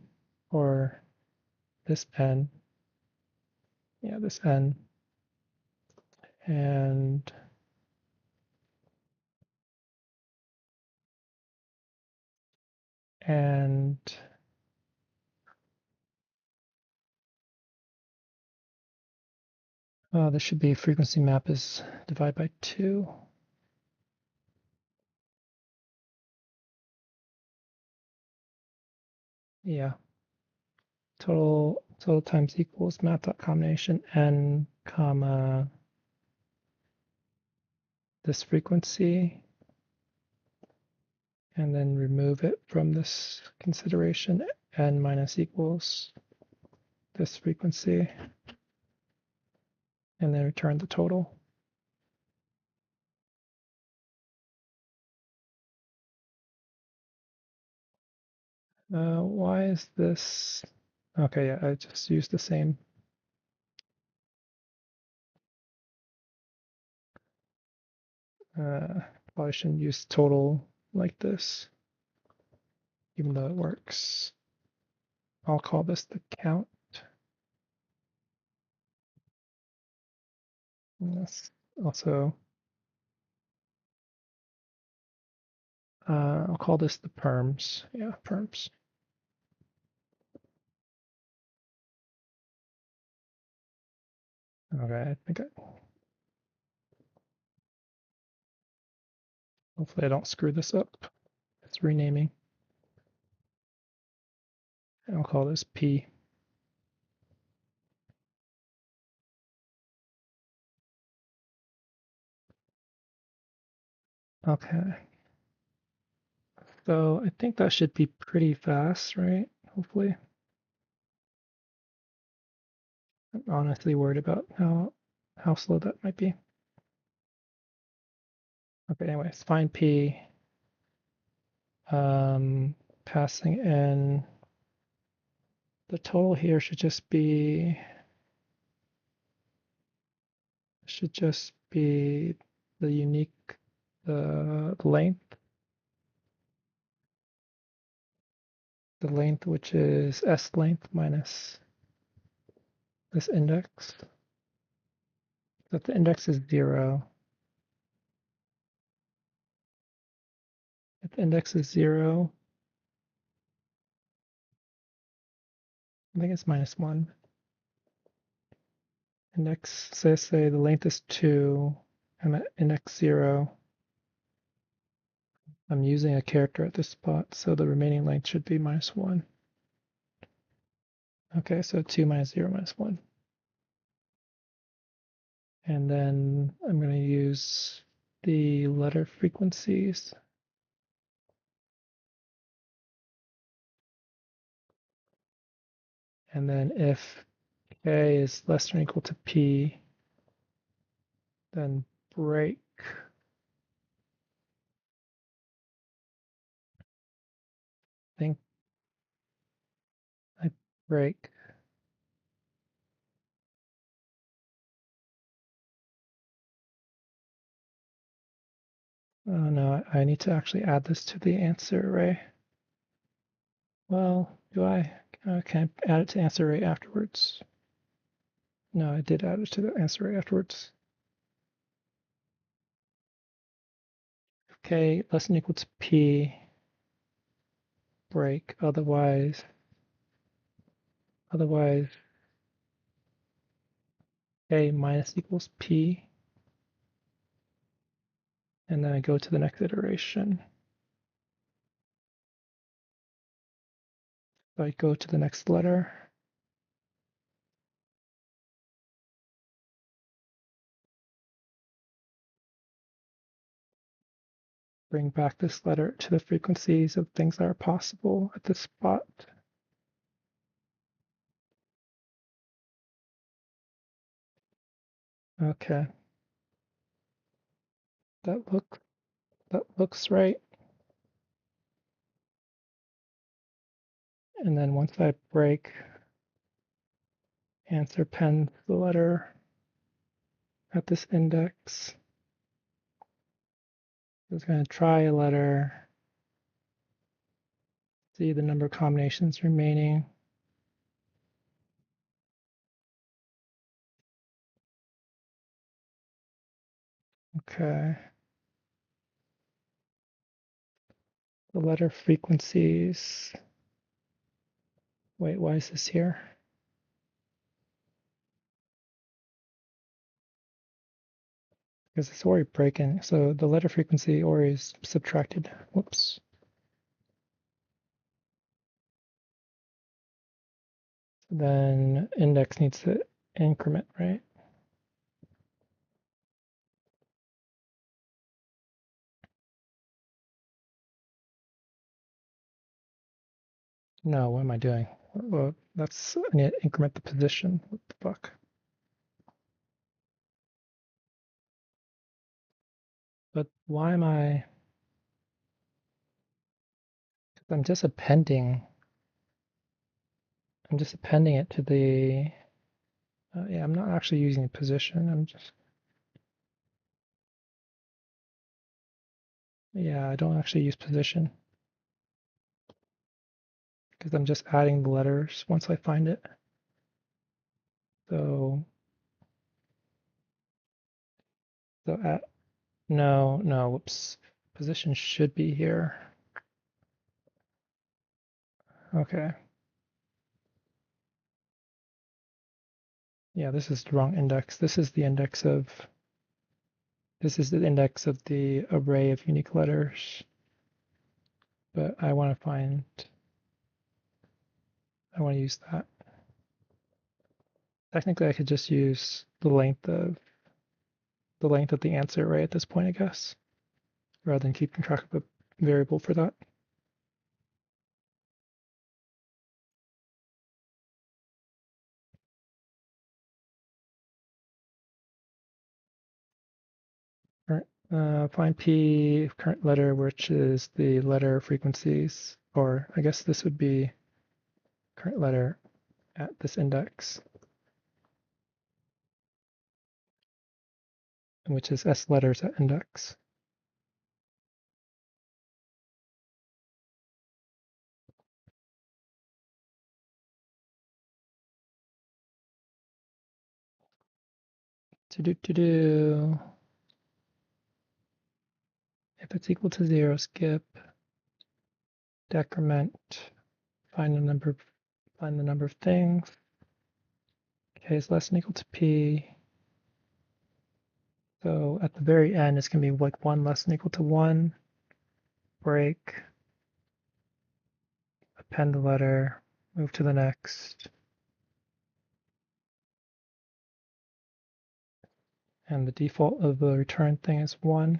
or this n, yeah, this n, and this should be frequency map is divided by 2. Yeah. Total times equals math.combination n comma this frequency, and then remove it from this consideration, n minus equals this frequency, and then return the total. Why is this? Okay, yeah, I just used the same. Probably shouldn't use total like this, even though it works. I'll call this the count. And that's also, I'll call this the perms. Yeah, perms. Okay, I think hopefully I don't screw this up. It's renaming. I'll call this P. Okay. So I think that should be pretty fast, right? Hopefully. I'm honestly worried about how slow that might be. Okay, anyways, find P. Passing in the total here should just be the unique length, which is s length minus this index. So if the index is 0, if the index is 0, I think it's minus 1. Index, say the length is 2, I'm at index 0. I'm using a character at this spot, so the remaining length should be minus 1. Okay, so 2 minus 0 minus 1. And then I'm going to use the letter frequencies. And then if k is less than or equal to p, then break. I think I break. Oh no, I need to actually add this to the answer array. Well, do I? Can I add it to answer array afterwards? No, I did add it to the answer array afterwards. K less than or equal to p, break. Otherwise k minus equals p, and then I go to the next iteration. So I go to the next letter. Bring back this letter to the frequencies of things that are possible at this spot. Okay. That looks right. And then once I break answer append the letter at this index. It's going to try a letter, see the number of combinations remaining. Okay. The letter frequencies. Wait, why is this here? Because it's already breaking. So the letter frequency already is subtracted. Whoops. Then index needs to increment, right? No, what am I doing? Well, I need to increment the position. What the fuck? But why am I? I'm just appending. I'm just appending it to the. Yeah, I'm not actually using position. I'm just. Yeah, I don't actually use position because I'm just adding the letters once I find it. So at no, whoops. Position should be here. Okay. Yeah, this is the wrong index. This is the index of the array of unique letters. But I want to use that. Technically I could just use the length of the answer array at this point, I guess, rather than keeping track of a variable for that. Find P current letter, which is the letter frequencies, or I guess this would be current letter at this index, which is S letters at index. If it's equal to 0, skip. Decrement. Find the number of things. K is less than or equal to P. So at the very end, it's going to be like 1 less than or equal to 1. Break. Append the letter. Move to the next. And the default of the return thing is 1.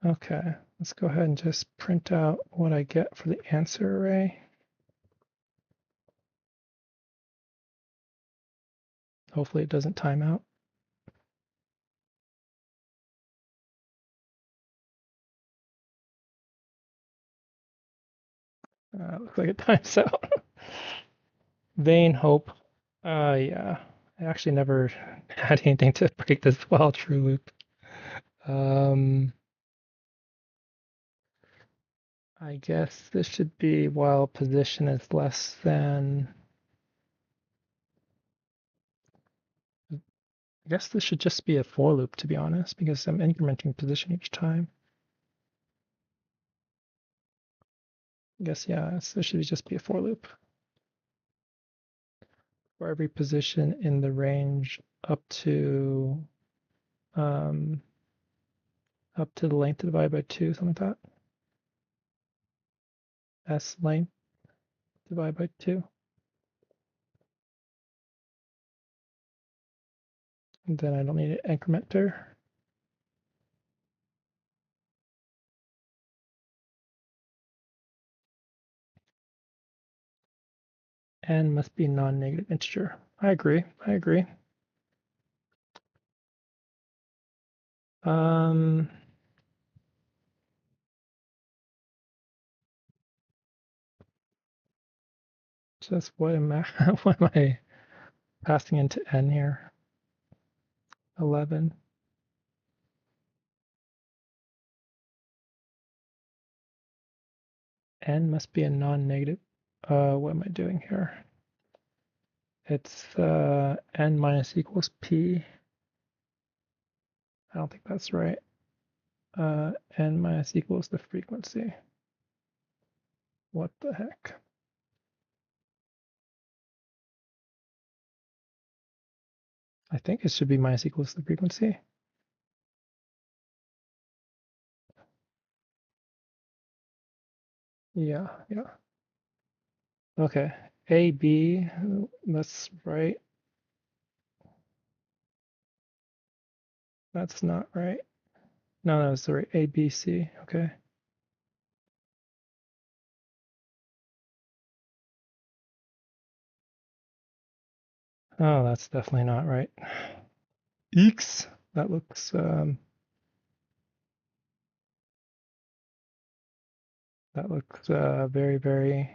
Okay, let's go ahead and just print out what I get for the answer array. Hopefully it doesn't time out. Looks like it times out. Vain hope. Yeah. I actually never had anything to break this while true loop. I guess this should be while position is less than. I guess this should just be a for loop, to be honest, because I'm incrementing position each time. I guess, yeah, this should just be a for loop. For every position in the range up to the length divided by 2, something like that. S length divided by 2. And then I don't need an incrementer. n must be non-negative integer. I agree. Just what am I, what am I passing into n here? 11. N must be a non-negative. What am I doing here? It's n minus equals p. I don't think that's right. N minus equals the frequency. What the heck? I think it should be minus equals the frequency. Yeah. Okay. A, B, that's right. That's not right. No, that's right. A, B, C. Okay. Oh, that's definitely not right. Eeks. That looks very, very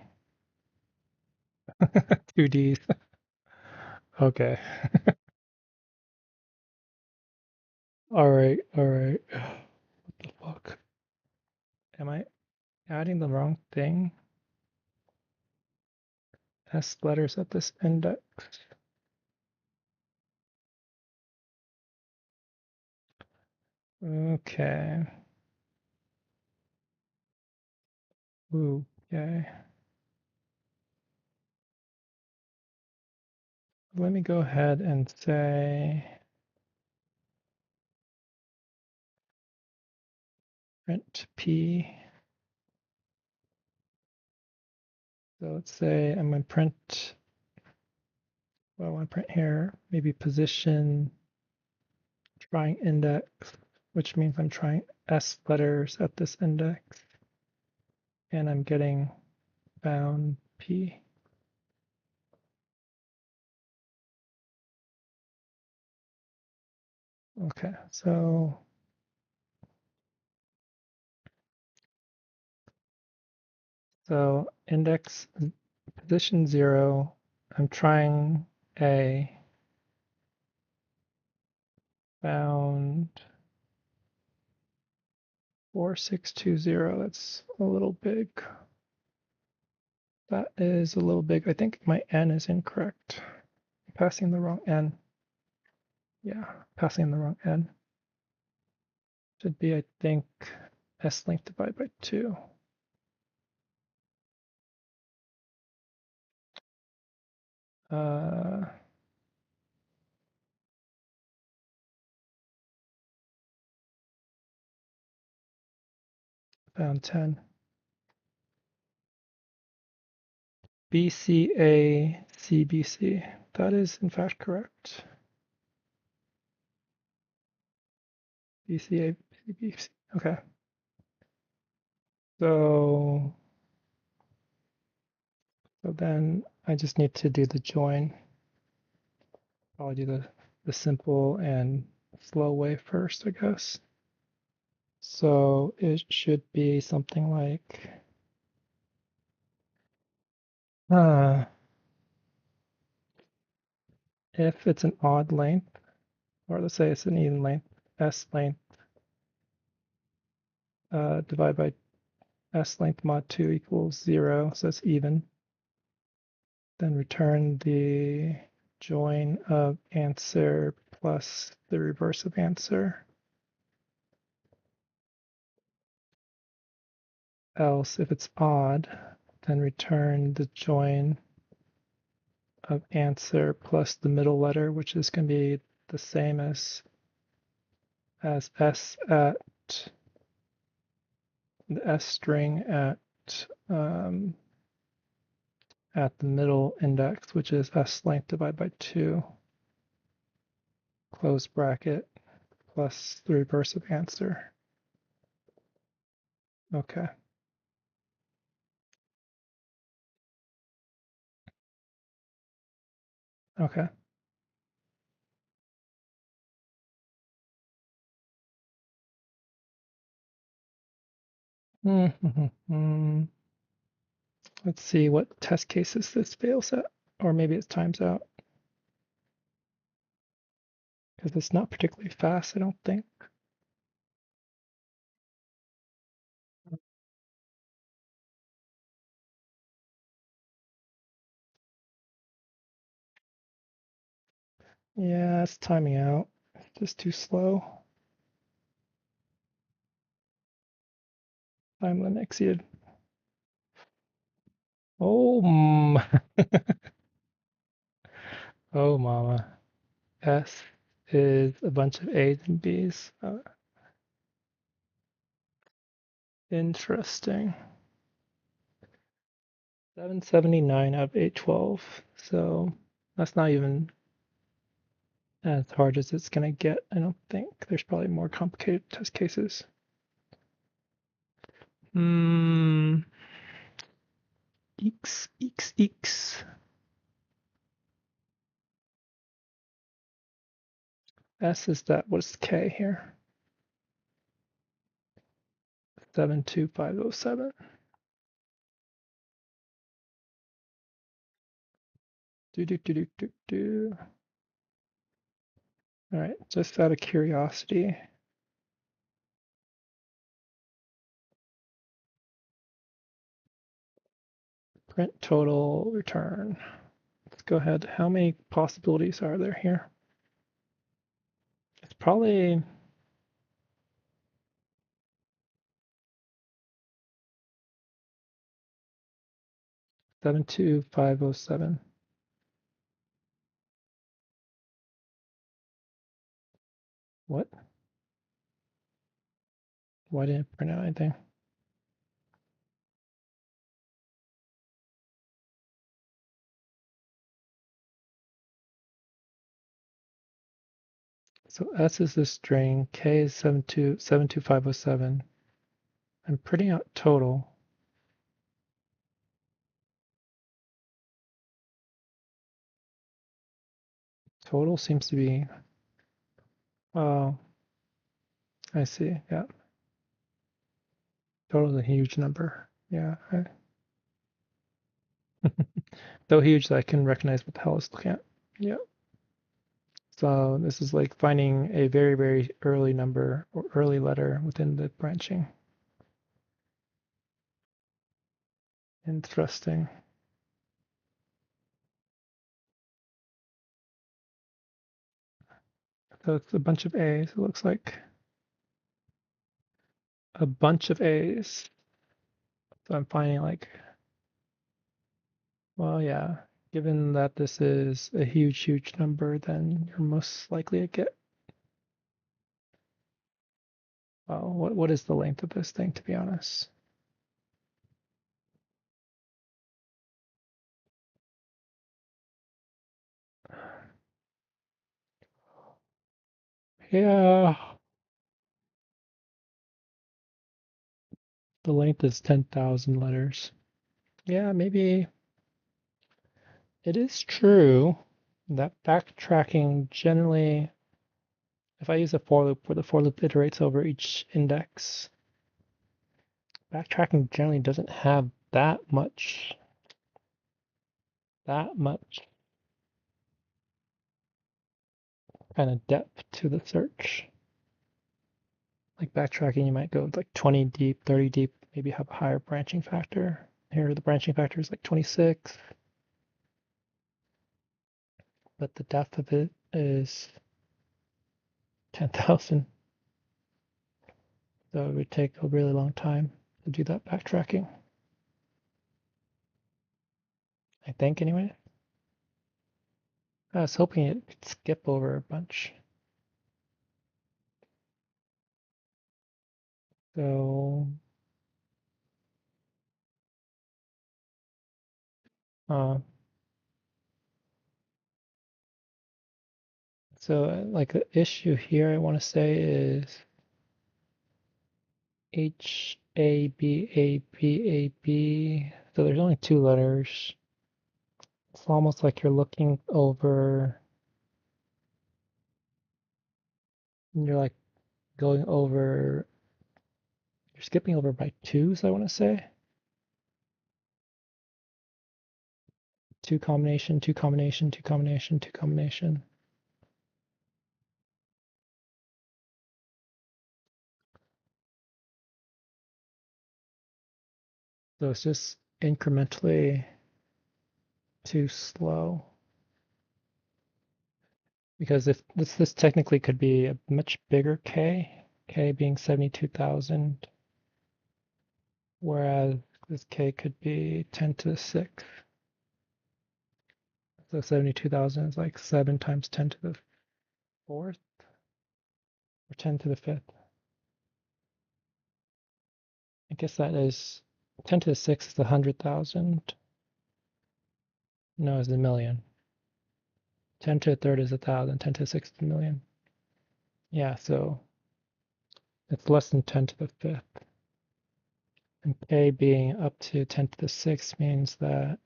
2D. Okay. All right. What the fuck? Am I adding the wrong thing? S letters at this index. Okay. Ooh, yay. Let me go ahead and say print P. So let's say I'm going to print, what I want to print here, maybe position trying index, which means I'm trying S letters at this index, and I'm getting bound P. Okay, so index position 0, I'm trying A, bound 4620. That's a little big. That is a little big. I think my n is incorrect. I'm passing the wrong n. Yeah, passing the wrong n. Should be, I think, s length divided by 2. Bound 10. BCA CBC. That is in fact correct. BCA CBC. Okay. So then I just need to do the join. I'll do the simple and slow way first, I guess. So it should be something like if it's an odd length, or let's say it's an even length, s length divided by s length mod 2 equals 0, so it's even. Then return the join of answer plus the reverse of answer. Else, if it's odd, then return the join of answer plus the middle letter, which is going to be the same as s the s string at the middle index, which is s length divided by 2, close bracket, plus the reverse of answer. Okay. Okay. Mm-hmm. Let's see what test cases this fails at, or maybe it times out because it's not particularly fast, I don't think. Yeah, it's timing out. It's just too slow. Time limit exceeded. Oh, oh, mama. S is a bunch of A's and B's. Interesting. 779 out of 812. So that's not even as hard as it's going to get, I don't think. There's probably more complicated test cases. Hmm. Eeks, eeks, eeks. S is that. What's K here? 72507. Do, do, do, do, do, do. All right, just out of curiosity. Print total return. Let's go ahead. How many possibilities are there here? It's probably 72507. What? Why didn't it print out anything? So S is the string, K is 72507. I'm printing out total. Total seems to be, oh, I see, yeah. Total is a huge number. Yeah. So huge that I can recognize what the hell it's looking at. Yeah. So this is like finding a very, very early number or early letter within the branching. Interesting. So it's a bunch of A's, it looks like. A bunch of A's. So I'm finding like, well, yeah, given that this is a huge, huge number, then you're most likely to get, well, what is the length of this thing, to be honest? Yeah, the length is 10,000 letters. Yeah, maybe it is true that backtracking generally, if I use a for loop where the for loop iterates over each index, backtracking generally doesn't have that much kind of depth to the search. Like backtracking, you might go like 20 deep, 30 deep, maybe have a higher branching factor. Here, the branching factor is like 26, but the depth of it is 10,000. So it would take a really long time to do that backtracking. I think, anyway. I was hoping it could skip over a bunch. So, uh, like the issue here, I want to say is HABABAB. So there's only two letters. It's almost like you're looking over, and you're like going over, you're skipping over by twos, I want to say. Two combination, two combination, two combination, two combination. So it's just incrementally too slow. Because if this technically could be a much bigger K being 72,000, whereas this K could be 10 to the 6th. So 72,000 is like 7 times 10 to the 4th, or 10 to the 5th. I guess that is 10 to the 6th is 100,000. No, it's a million. 10 to the 3rd is 1,000. 10 to the 6th is a million. Yeah, so it's less than 10 to the 5th. And K being up to 10 to the 6th means that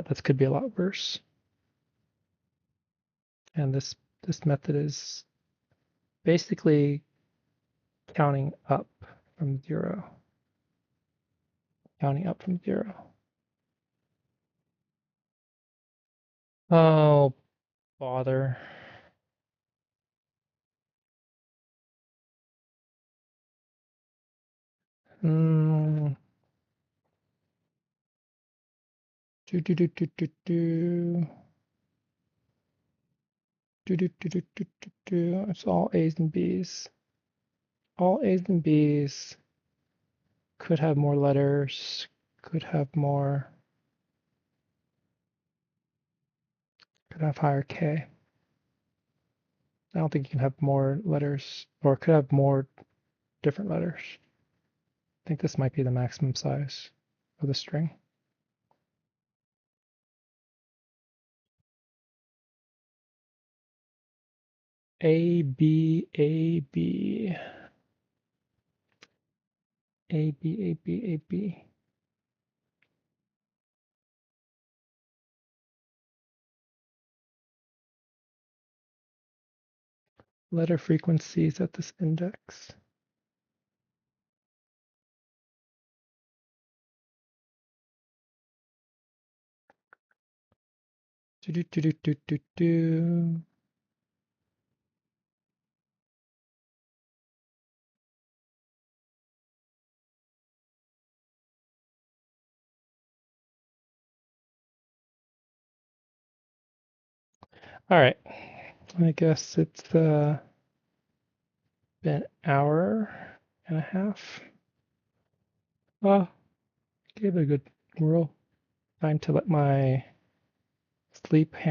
this could be a lot worse. And this method is basically counting up from 0. Counting up from 0. Oh, bother. Hmm. Do do do do do do. Do do do do do do do. It's all A's and B's. All A's and B's could have more letters, could have higher K. I don't think you can have more letters, or could have more different letters. I think this might be the maximum size of the string. A, B, A, B. A, B, A, B, A, B. Letter frequencies at this index. Do do do do do do do. All right. I guess it's been an hour and a half. Oh, gave it a good whirl. Time to let my sleep handle